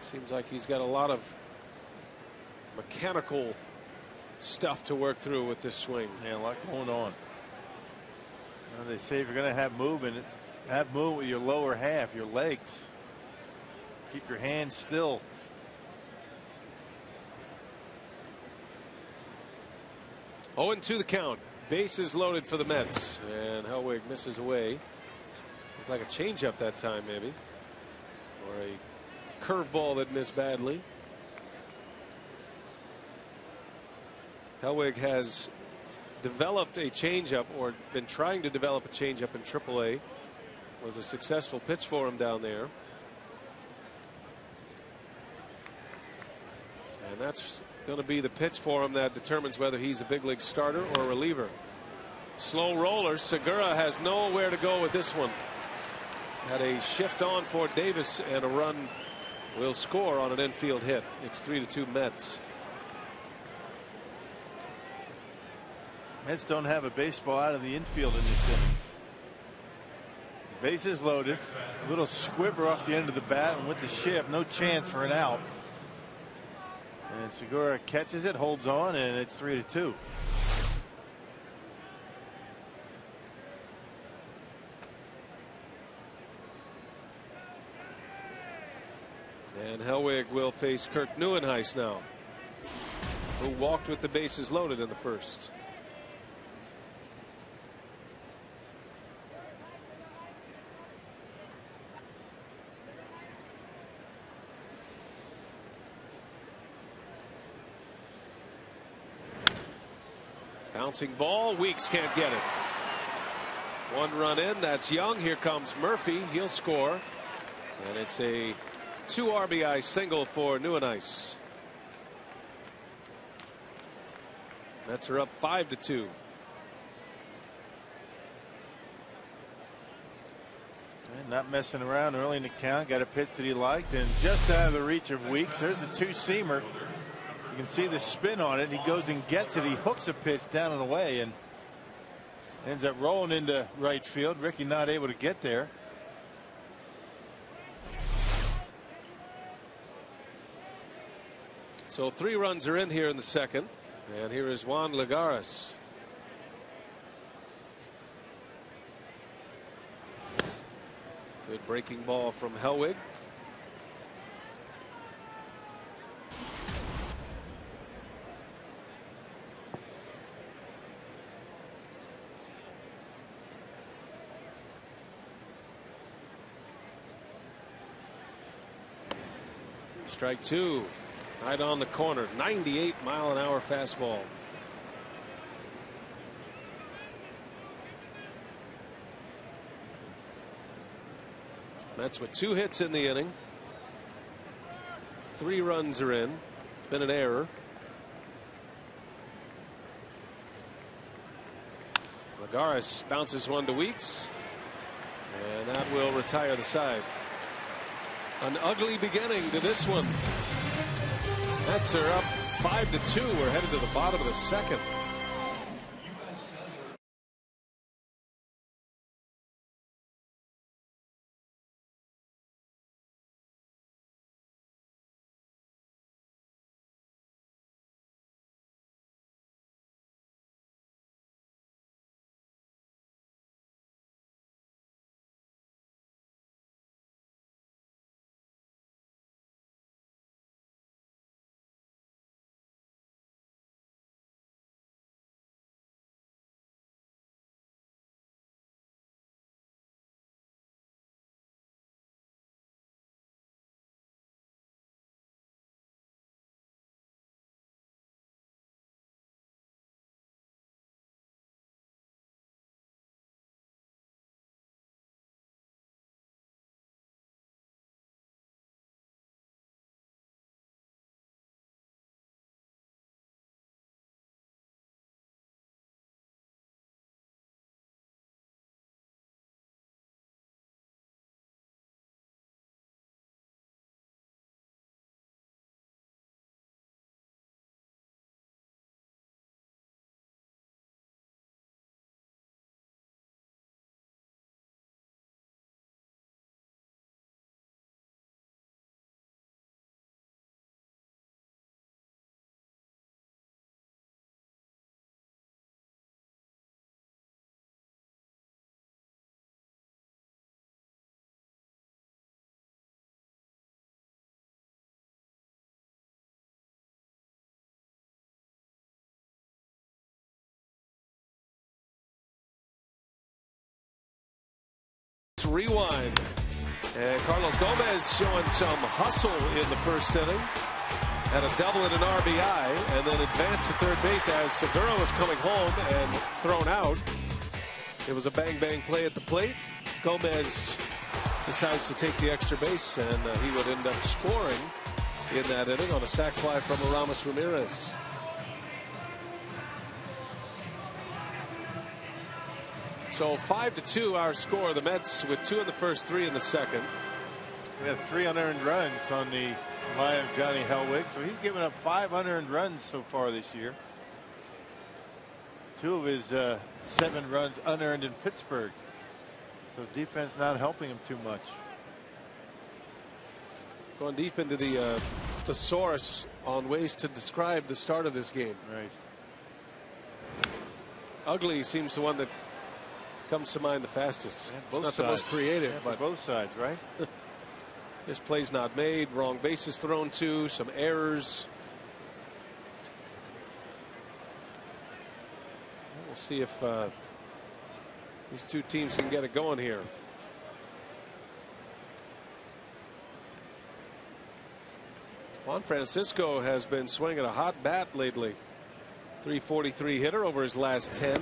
Seems like he's got a lot of mechanical stuff to work through with this swing. Yeah, a lot going on. They say if you're going to have movement, have movement with your lower half, your legs. Keep your hands still. Oh, 0-2 the count. Bases loaded for the Mets, and Hellwig misses away. Looked like a changeup that time, maybe, or a curveball that missed badly. Hellwig has developed a changeup, or been trying to develop a changeup in AAA. Was a successful pitch for him down there. And that's going to be the pitch for him that determines whether he's a big league starter or a reliever. Slow roller. Segura has nowhere to go with this one. Had a shift on for Davis, and a run will score on an infield hit. It's 3-2 Mets. Mets don't have a baseball out of the infield in this inning. Bases loaded. A little squibber off the end of the bat, and with the shift, no chance for an out. And Segura catches it, holds on, and it's 3-2. And Hellwig will face Kirk Neuenhuis now, who walked with the bases loaded in the first. Bouncing ball. Weeks can't get it. One run in. That's Young. Here comes Murphy. He'll score. And it's a 2 RBI single for Neuenhuis. Mets are up 5-2. And not messing around early in the count. Got a pitch that he liked, and just out of the reach of Weeks. There's a two-seamer. You can see the spin on it. He goes and gets it. He hooks a pitch down and away, and ends up rolling into right field. Ricky not able to get there. So 3 runs are in here in the second, and here is Juan Lagares. Good breaking ball from Hellwig. Strike 2. Right on the corner. 98-mile-an-hour fastball. Mets with 2 hits in the inning. 3 runs are in. Been an error. Lagares bounces one to Weeks, and that will retire the side. An ugly beginning to this one. Mets are up 5-2. We're headed to the bottom of the second. Rewind. And Carlos Gomez showing some hustle in the first inning. Had a double and an RBI, and then advanced to third base as Segura was coming home and thrown out. It was a bang-bang play at the plate. Gomez decides to take the extra base, and he would end up scoring in that inning on a sac fly from Aramis Ramirez. So 5-2 our score. The Mets with 2 in the first, 3 in the second. We have 3 unearned runs on the line of Johnny Hellwig, so he's given up 5 unearned runs so far this year. 2 of his 7 runs unearned in Pittsburgh. So defense not helping him too much. Going deep into the thesaurus on ways to describe the start of this game. Right. Ugly seems the one that comes to mind the fastest. Yeah, it's not the most creative, yeah, but both sides, right? this play's not made. Wrong bases thrown to. Some errors. We'll see if these two teams can get it going here. Juan Francisco has been swinging a hot bat lately. .343 hitter over his last 10.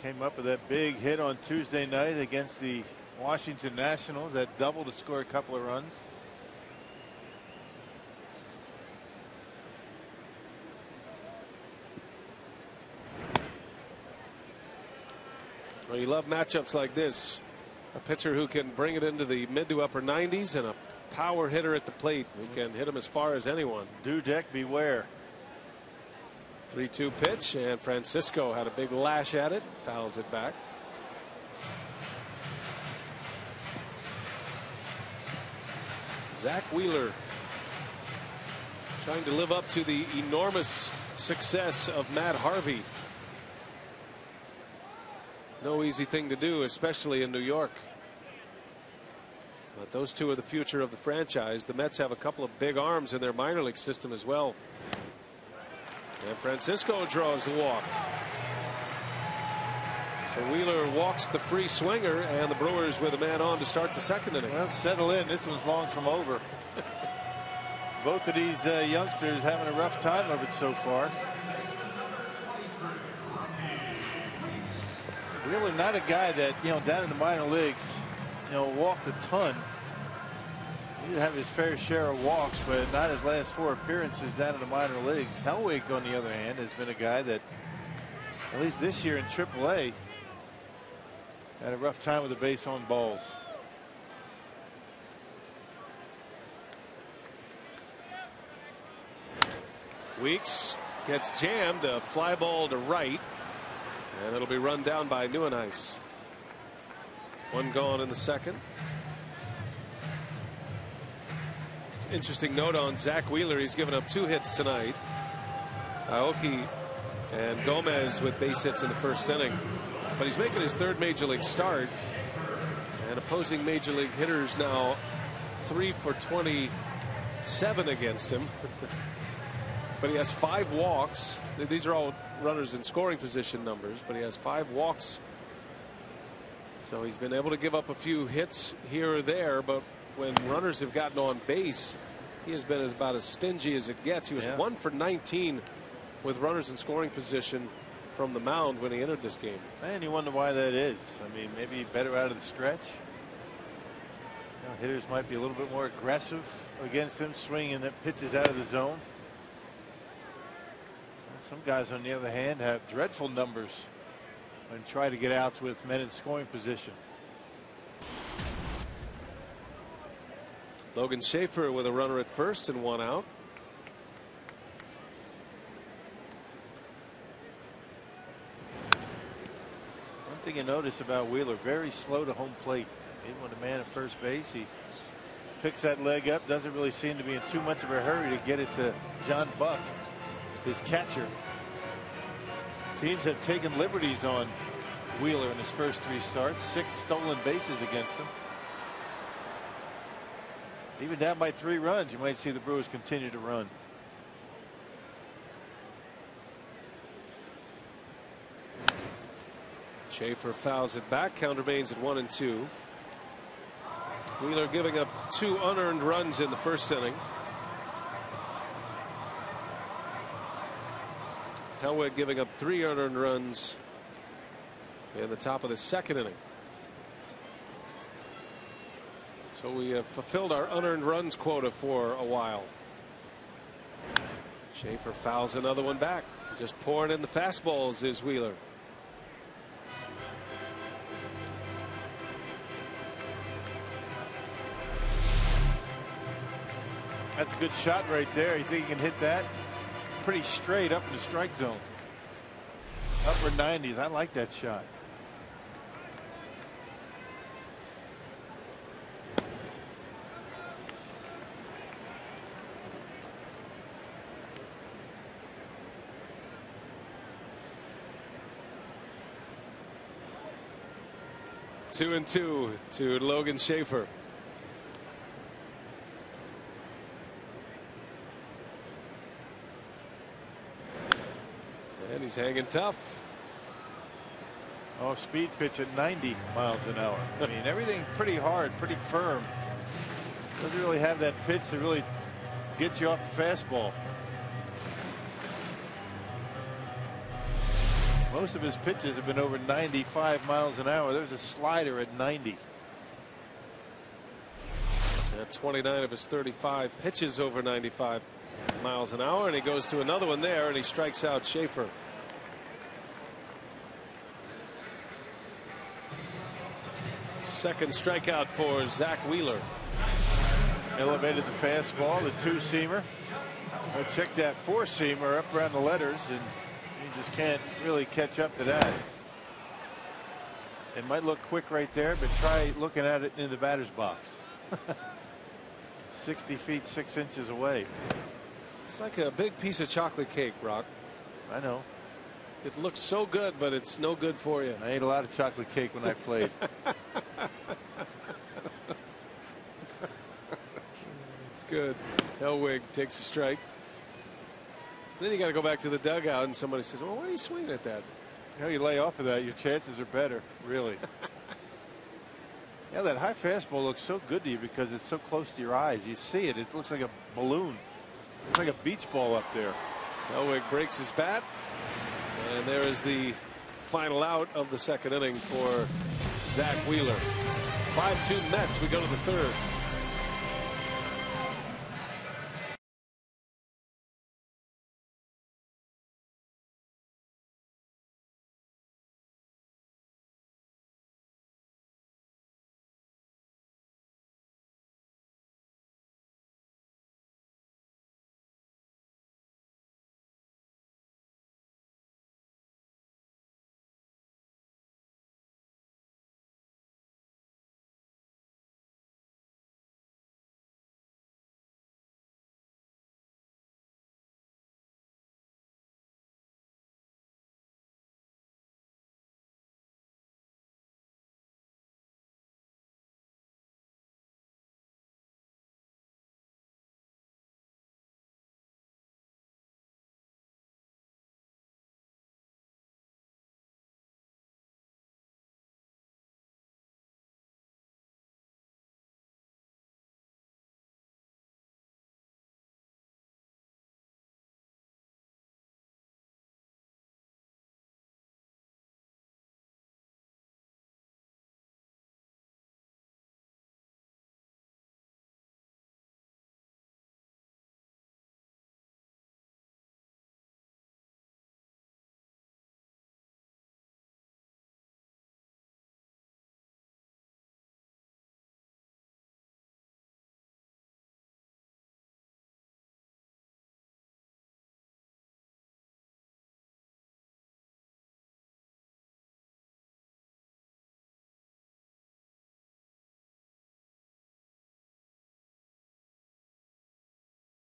Came up with that big hit on Tuesday night against the Washington Nationals. That double to score a couple of runs. Well, you love matchups like this. A pitcher who can bring it into the mid to upper 90s and a power hitter at the plate who can hit him as far as anyone. Dudek, beware. 3-2 pitch, and Francisco had a big lash at it, fouls it back. Zach Wheeler trying to live up to the enormous success of Matt Harvey. No easy thing to do, especially in New York. But those two are the future of the franchise. The Mets have a couple of big arms in their minor league system as well. And Francisco draws the walk. So Wheeler walks the free swinger, and the Brewers with a man on to start the second inning. Well, settle in. This one's long from over. Both of these youngsters having a rough time of it so far. Wheeler not a guy that, down in the minor leagues, walked a ton. He did have his fair share of walks, but not his last 4 appearances down in the minor leagues. Hellwig, on the other hand, has been a guy that, at least this year in AAA, had a rough time with the base on balls. Weeks gets jammed, a fly ball to right, and it'll be run down by NYN. 1 gone in the second. Interesting note on Zach Wheeler. He's given up 2 hits tonight. Aoki and Gomez with base hits in the first inning. But he's making his 3rd major league start. And opposing major league hitters now 3 for 27 against him. But he has 5 walks. These are all runners in scoring position numbers, but he has 5 walks. So he's been able to give up a few hits here or there, but when runners have gotten on base, he has been about as stingy as it gets. He was 1 for 19 with runners in scoring position from the mound when he entered this game. And you wonder why that is. I mean, maybe better out of the stretch. Hitters might be a little bit more aggressive against him, swinging that pitches out of the zone. Some guys, on the other hand, have dreadful numbers and try to get outs with men in scoring position. Logan Schaefer with a runner at first and 1 out. One thing you notice about Wheeler, very slow to home plate. Even with a man at first base, he picks that leg up, doesn't really seem to be in too much of a hurry to get it to John Buck, his catcher. Teams have taken liberties on Wheeler in his first 3 starts. 6 stolen bases against him. Even down by 3 runs, you might see the Brewers continue to run. Schaefer fouls it back. Count remains at 1-2. Wheeler giving up 2 unearned runs in the first inning. Hellwig giving up 3 unearned runs in the top of the second inning. So we have fulfilled our unearned runs quota for a while. Schaefer fouls another one back. Just pouring in the fastballs is Wheeler. That's a good shot right there. You think you can hit that? Pretty straight up in the strike zone. Upper 90s. I like that shot. Two and two to Logan Schaefer. And he's hanging tough. Oh, speed pitch at 90 miles an hour. I mean, everything pretty hard, pretty firm. Doesn't really have that pitch that really gets you off the fastball. Most of his pitches have been over 95 miles an hour. There's a slider at 90. At 29 of his 35 pitches over 95 miles an hour, and he goes to another one there, and he strikes out Schaefer. Second strikeout for Zach Wheeler. Elevated the fastball, the 2-seamer. Well, check that 4-seamer up around the letters, and you just can't really catch up to that. It might look quick right there, but try looking at it in the batter's box. 60 feet 6 inches away. It's like a big piece of chocolate cake, Rock. I know. It looks so good, but it's no good for you. I ate a lot of chocolate cake when I played. It's good. Hellwig takes a strike. Then you got to go back to the dugout, and somebody says, "Well, why are you swinging at that?" You know, you lay off of that, your chances are better, really. Yeah, that high fastball looks so good to you because it's so close to your eyes. You see it. It looks like a balloon. It's like a beach ball up there. Hellwig breaks his bat. And there is the final out of the second inning for Zach Wheeler. 5-2 Mets. We go to the third.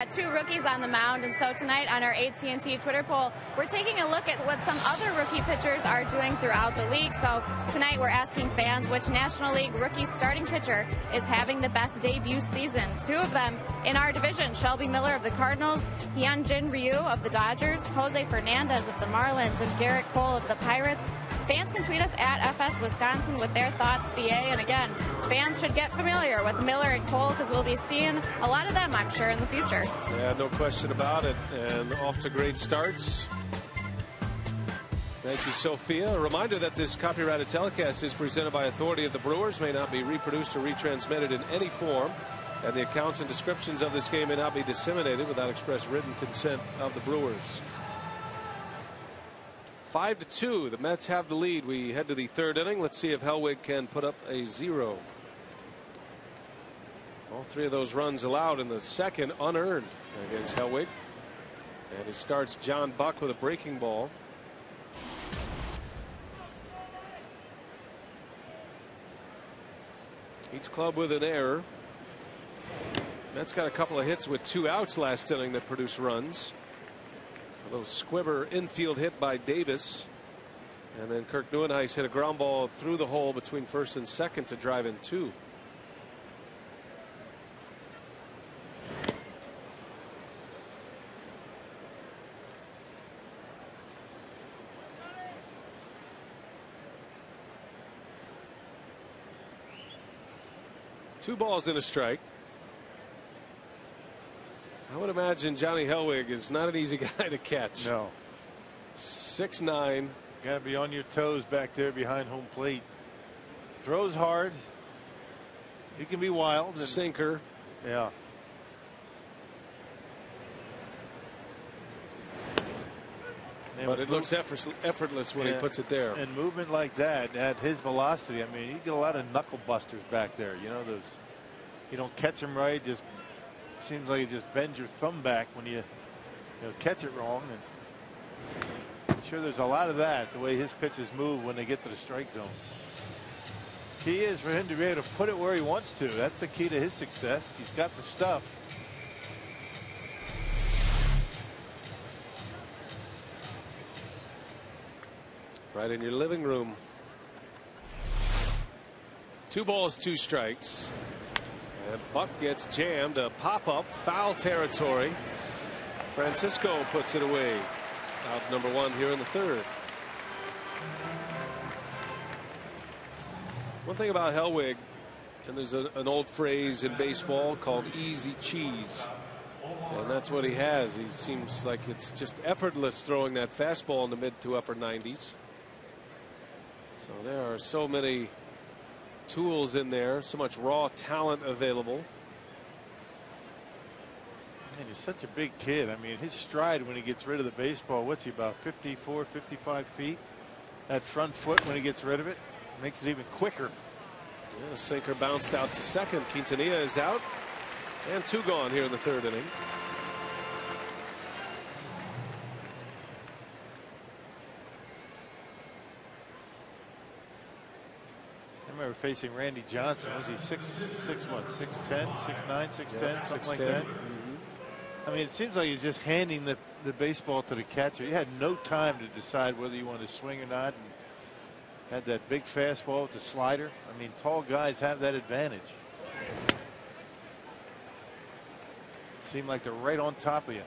Two rookies on the mound, and so tonight on our AT&T Twitter poll, we're taking a look at what some other rookie pitchers are doing throughout the league. So tonight we're asking fans which National League rookie starting pitcher is having the best debut season. Two of them in our division: Shelby Miller of the Cardinals, Hyunjin Ryu of the Dodgers, Jose Fernandez of the Marlins, and Garrett Cole of the Pirates. Fans can tweet us at FS Wisconsin with their thoughts, BA. And again, fans should get familiar with Miller and Cole because we'll be seeing a lot of them, I'm sure, in the future. Yeah, no question about it. And off to great starts. Thank you, Sophia. A reminder that this copyrighted telecast is presented by authority of the Brewers, may not be reproduced or retransmitted in any form, and the accounts and descriptions of this game may not be disseminated without express written consent of the Brewers. 5-2. The Mets have the lead. We head to the third inning. Let's see if Hellwig can put up a 0. All 3 of those runs allowed in the second unearned against Hellwig. And he starts John Buck with a breaking ball. Each club with an error. Mets got a couple of hits with 2 outs last inning that produced runs. A little squibber infield hit by Davis. And then Kirk Neuenhuis hit a ground ball through the hole between first and second to drive in 2. Two balls and a strike. I would imagine Johnny Hellwig is not an easy guy to catch. No. 6'9". Got to be on your toes back there behind home plate. Throws hard. He can be wild. And, sinker. Yeah. But it looks effortless when he puts it there. And movement like that at his velocity, I mean, you get a lot of knuckle busters back there. You know, those, you don't catch him right, just seems like you just bend your thumb back when you catch it wrong. And I'm sure there's a lot of that, the way his pitches move when they get to the strike zone. Key is for him to be able to put it where he wants to. That's the key to his success. He's got the stuff. Right in your living room. 2 balls, 2 strikes. And Buck gets jammed. A pop-up, foul territory. Francisco puts it away. Out number 1 here in the third. One thing about Hellwig, and there's an old phrase in baseball called easy cheese. And that's what he has. He seems like it's just effortless throwing that fastball in the mid to upper 90s. So there are so many tools in there, so much raw talent available. Man, he's such a big kid. I mean, his stride when he gets rid of the baseball, what's he, about 54, 55 feet? That front foot when he gets rid of it makes it even quicker. Yeah, sinker bounced out to second. Quintanilla is out. And 2 gone here in the third inning. I remember facing Randy Johnson. Was he 6'10", 6'9", 6'10", something like that? I mean, it seems like he's just handing the baseball to the catcher. He had no time to decide whether you wanted to swing or not. And had that big fastball with the slider. I mean, tall guys have that advantage. Seem like they're right on top of you.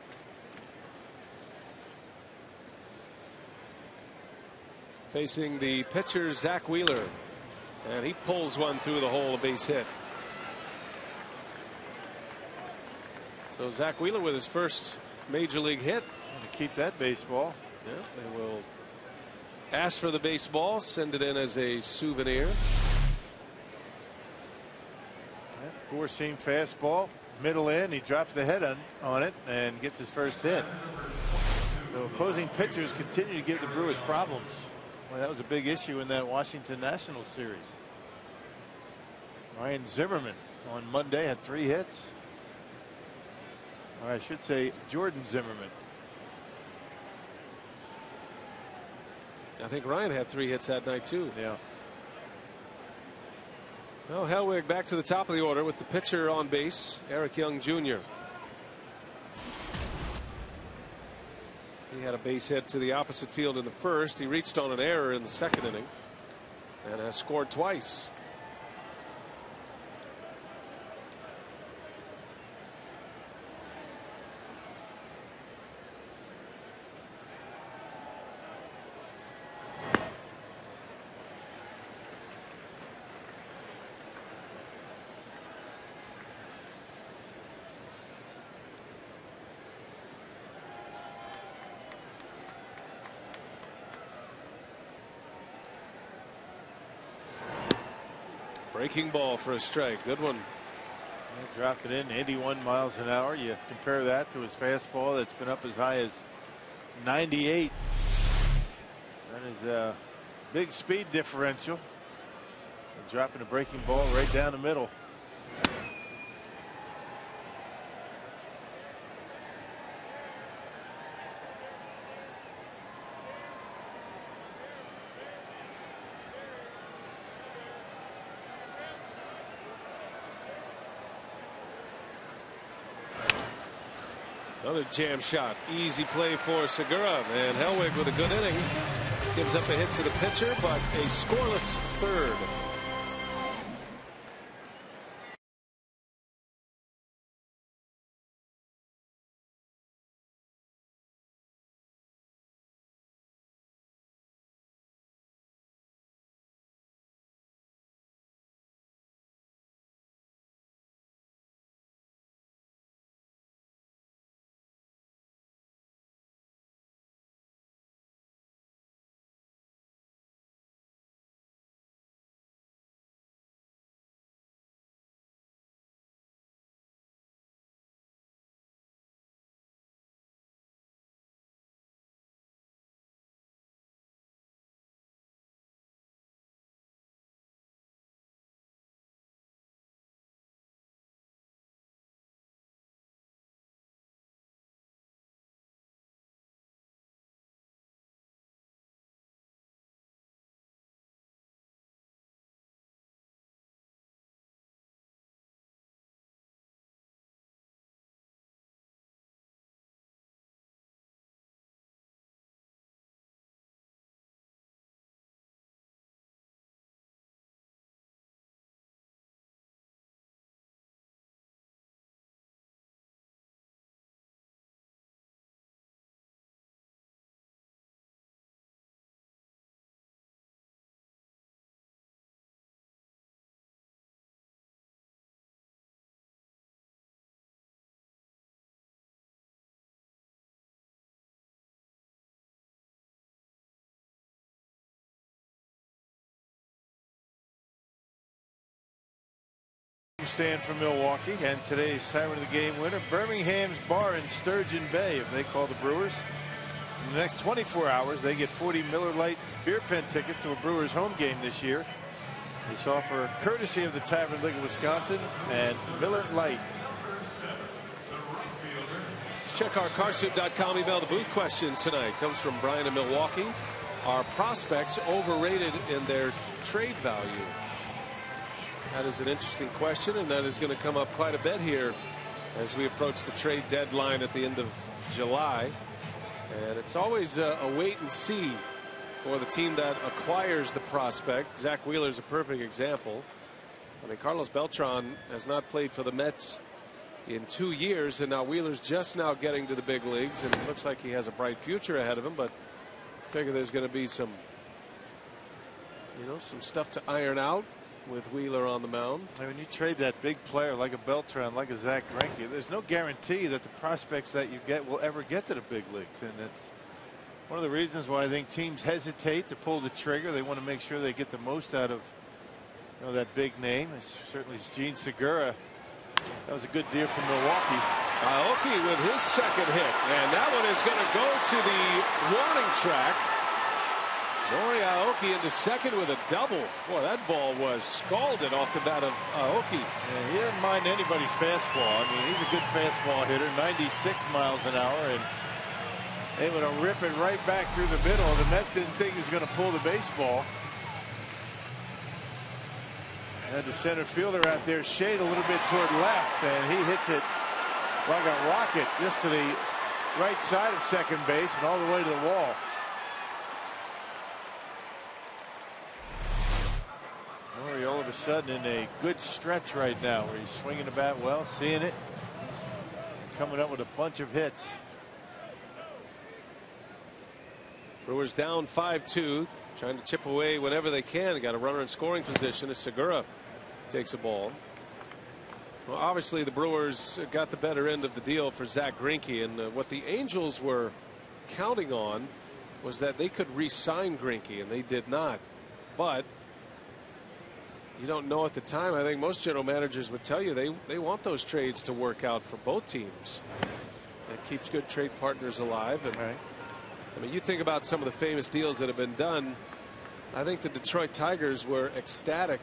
Facing the pitcher, Zach Wheeler. And he pulls one through the hole, a base hit. So Zach Wheeler with his first major league hit. To keep that baseball. Yeah, they will ask for the baseball, send it in as a souvenir. Four-seam fastball, middle in. He drops the head on it and gets his first hit. So opposing pitchers continue to give the Brewers problems. Well, that was a big issue in that Washington Nationals series. Ryan Zimmerman on Monday had 3 hits. Or I should say Jordan Zimmerman. I think Ryan had 3 hits that night too. Yeah. Well, Hellwig back to the top of the order with the pitcher on base, Eric Young Jr. He had a base hit to the opposite field in the first. He reached on an error in the second inning and has scored twice. Breaking ball for a strike. Good one. Dropped it in 81 miles an hour. You compare that to his fastball that's been up as high as 98. That is a big speed differential. And dropping a breaking ball right down the middle. Another jam shot. Easy play for Segura. And Hellwig with a good inning. Gives up a hit to the pitcher, but a scoreless third. Stand for Milwaukee, and today's time of the game winner, Birmingham's Bar in Sturgeon Bay, if they call the Brewers. In the next 24 hours, they get 40 Miller Lite beer pen tickets to a Brewers home game this year. This offer courtesy of the Tavern League of Wisconsin and Miller Lite. Let's check our carsoup.com email. The booth question tonight comes from Brian in Milwaukee. Are prospects overrated in their trade value? That is an interesting question, and that is going to come up quite a bit here as we approach the trade deadline at the end of July. And it's always a wait and see for the team that acquires the prospect. Zach Wheeler is a perfect example. I mean, Carlos Beltran has not played for the Mets in 2 years, and now Wheeler's just now getting to the big leagues, and it looks like he has a bright future ahead of him. But I figure there's going to be some, some stuff to iron out with Wheeler on the mound. And when you trade that big player like a Beltran, like a Zach Greinke, there's no guarantee that the prospects that you get will ever get to the big leagues. And it's one of the reasons why I think teams hesitate to pull the trigger. They want to make sure they get the most out of that big name. It's certainly Gene Segura. That was a good deal from Milwaukee. Aoki with his second hit, and that one is going to go to the warning track. Nori Aoki into second with a double. Boy, that ball was scalded off the bat of Aoki. Yeah, he didn't mind anybody's fastball. I mean, he's a good fastball hitter, 96 miles an hour, and able to rip it right back through the middle. The Mets didn't think he was going to pull the baseball. Had the center fielder out there shade a little bit toward left, and he hits it like a rocket just to the right side of second base and all the way to the wall. All of a sudden in a good stretch right now where he's swinging the bat well, seeing it, coming up with a bunch of hits. Brewers down 5-2, trying to chip away whenever they can. Got a runner in scoring position as Segura takes a ball. Well, obviously the Brewers got the better end of the deal for Zach Greinke, and what the Angels were counting on was that they could re-sign Greinke, and they did not. But you don't know at the time. I think most general managers would tell you they want those trades to work out for both teams. It keeps good trade partners alive. And Right. I mean, you think about some of the famous deals that have been done. I think the Detroit Tigers were ecstatic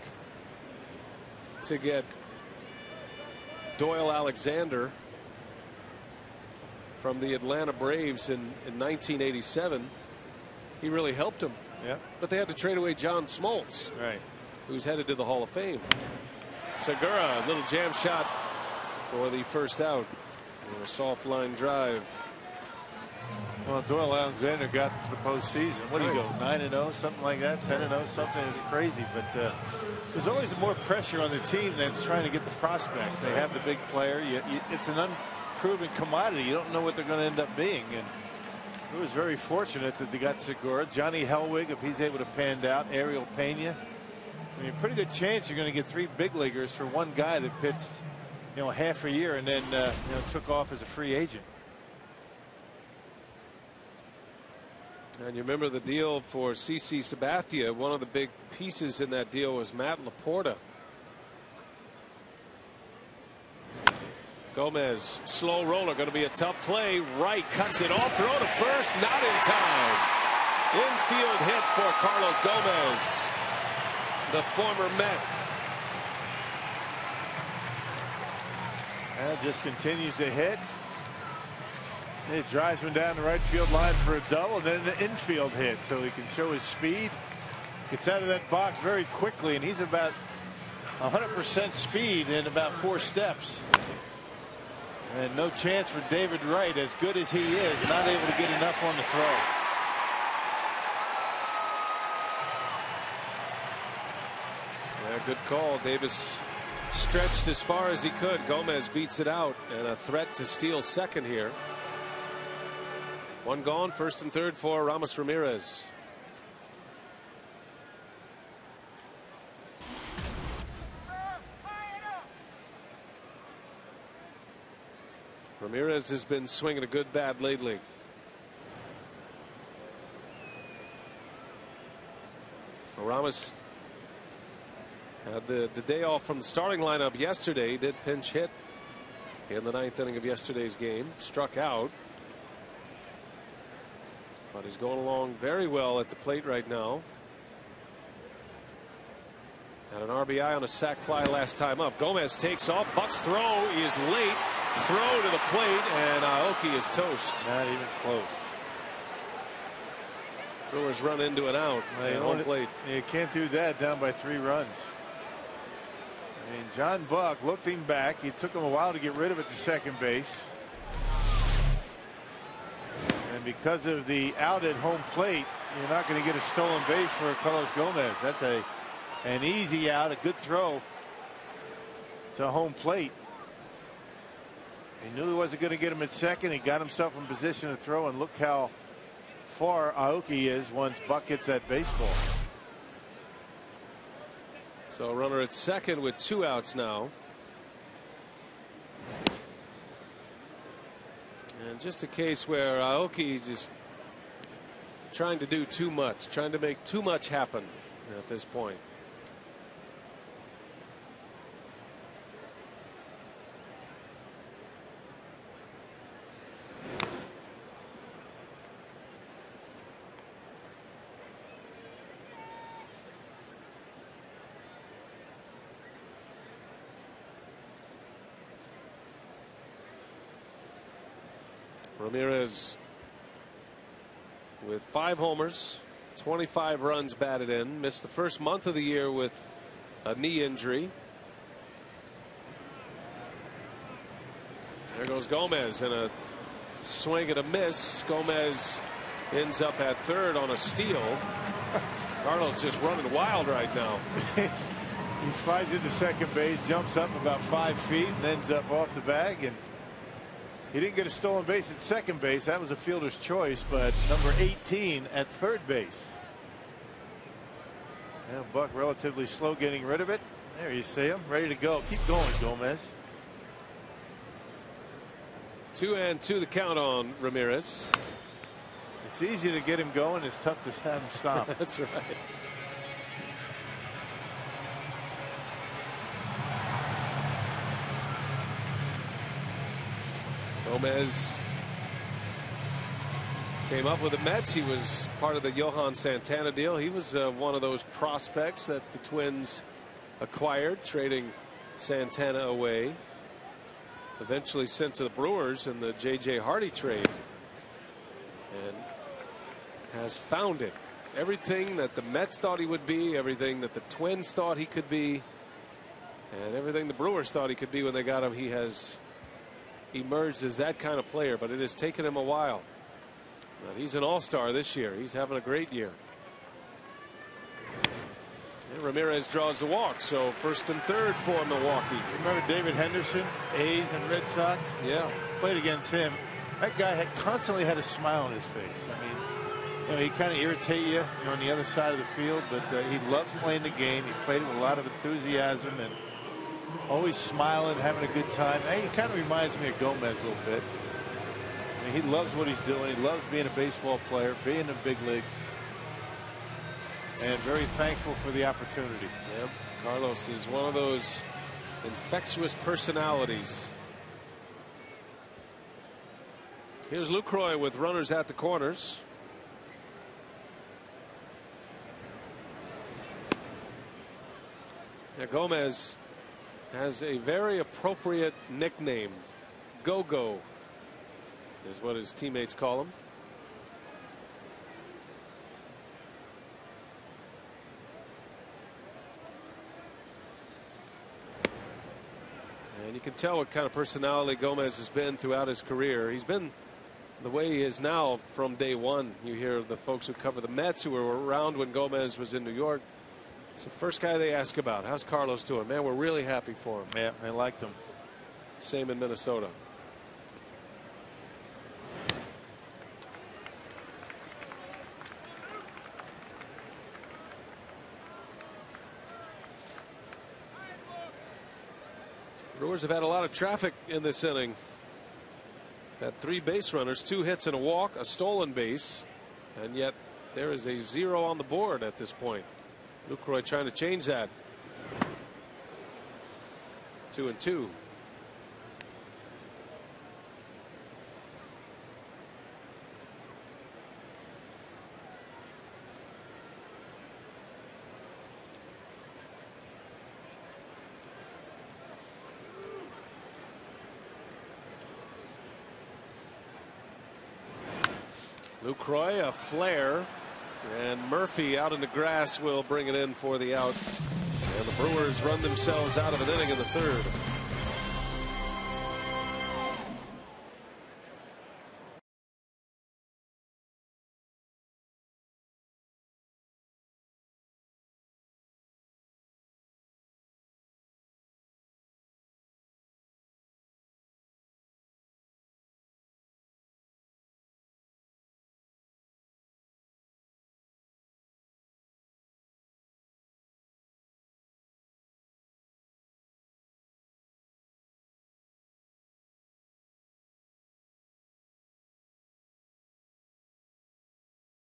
to get Doyle Alexander from the Atlanta Braves in 1987. He really helped them. Yeah. But they had to trade away John Smoltz, Right. who's headed to the Hall of Fame. Segura, a little jam shot for the first out. And a soft line drive. Well, Doyle Alexander got to the postseason. What do you go, 9-0, something like that, 10-0, something is crazy. But there's always more pressure on the team that's trying to get the prospects. They have the big player. It's an unproven commodity. You don't know what they're going to end up being. And it was very fortunate that they got Segura, Johnny Hellwig, if he's able to pan out, Ariel Pena. I mean, pretty good chance you're going to get 3 big leaguers for one guy that pitched, half a year and then took off as a free agent. And you remember the deal for CC Sabathia. One of the big pieces in that deal was Matt Laporta. Gomez, slow roller, going to be a tough play. Right, cuts it off, throw to first, not in time. Infield hit for Carlos Gomez, the former Met. And just continues to hit. It drives him down the right field line for a double, and then an infield hit, so he can show his speed. Gets out of that box very quickly, and he's about 100% speed in about 4 steps. And no chance for David Wright, as good as he is, not able to get enough on the throw. Yeah, good call. Davis stretched as far as he could. Gomez beats it out, and a threat to steal second here. One gone, first and third for Ramos Ramirez. Ramirez has been swinging a good bat lately. Ramos had the day off from the starting lineup yesterday. He did pinch hit in the 9th inning of yesterday's game. Struck out. But he's going along very well at the plate right now. Had an RBI on a sac fly last time up. Gomez takes off. Buck's throw is late. Throw to the plate, and Aoki is toast. Not even close. Brewers run into an out at home plate. You can't do that down by 3 runs. I mean, John Buck looked him back. It took him a while to get rid of it to second base. And because of the out at home plate, you're not going to get a stolen base for Carlos Gomez. That's an easy out, a good throw to home plate. He knew he wasn't going to get him at second. He got himself in position to throw, and look how far Aoki is once Buck gets that baseball. So a runner at second with 2 outs now. And just a case where Aoki is just trying to do too much, trying to make too much happen at this point. Ramirez with 5 homers, 25 runs batted in. Missed the first month of the year with a knee injury. There goes Gomez, and a swing and a miss. Gomez ends up at third on a steal. Carlos just running wild right now. He slides into second base, jumps up about 5 feet, and ends up off the bag. And he didn't get a stolen base at second base. That was a fielder's choice, but number 18 at third base. And Buck relatively slow getting rid of it. There you see him, ready to go. Keep going, Gomez. 2-2 the count on Ramirez. It's easy to get him going. It's tough to have him stop. That's right. Gomez came up with the Mets. He was part of the Johan Santana deal. He was one of those prospects that the Twins acquired, trading Santana away. Eventually sent to the Brewers in the J.J. Hardy trade. And has found it. Everything that the Mets thought he would be, everything that the Twins thought he could be, and everything the Brewers thought he could be when they got him, he has emerged as that kind of player. But it has taken him a while. But he's an all-star this year. He's having a great year. And Ramirez draws the walk, so first and third for Milwaukee. Remember David Henderson, A's and Red Sox? Yeah. Played against him. That guy constantly had a smile on his face. I mean, you know, he kind of irritate you, on the other side of the field, but he loves playing the game. He played it with a lot of enthusiasm and always smiling, having a good time. He kind of reminds me of Gomez a little bit. I mean, he loves what he's doing. He loves being a baseball player, being in the big leagues, and very thankful for the opportunity. Yep. Carlos is one of those infectious personalities. Here's Lucroy with runners at the corners. Now Gomez has a very appropriate nickname. Go-Go is what his teammates call him. And you can tell what kind of personality Gomez has been throughout his career. He's been the way he is now from day one. You hear the folks who cover the Mets who were around when Gomez was in New York. It's the first guy they ask about. How's Carlos doing? Man, we're really happy for him. Yeah, they liked him. Same in Minnesota. Brewers have had a lot of traffic in this inning. Had 3 base runners, 2 hits and a walk, a stolen base, and yet there is a 0 on the board at this point. Lucroy trying to change that. 2-2. Lucroy, a flare, and Murphy out in the grass will bring it in for the out. And the Brewers run themselves out of an inning in the third.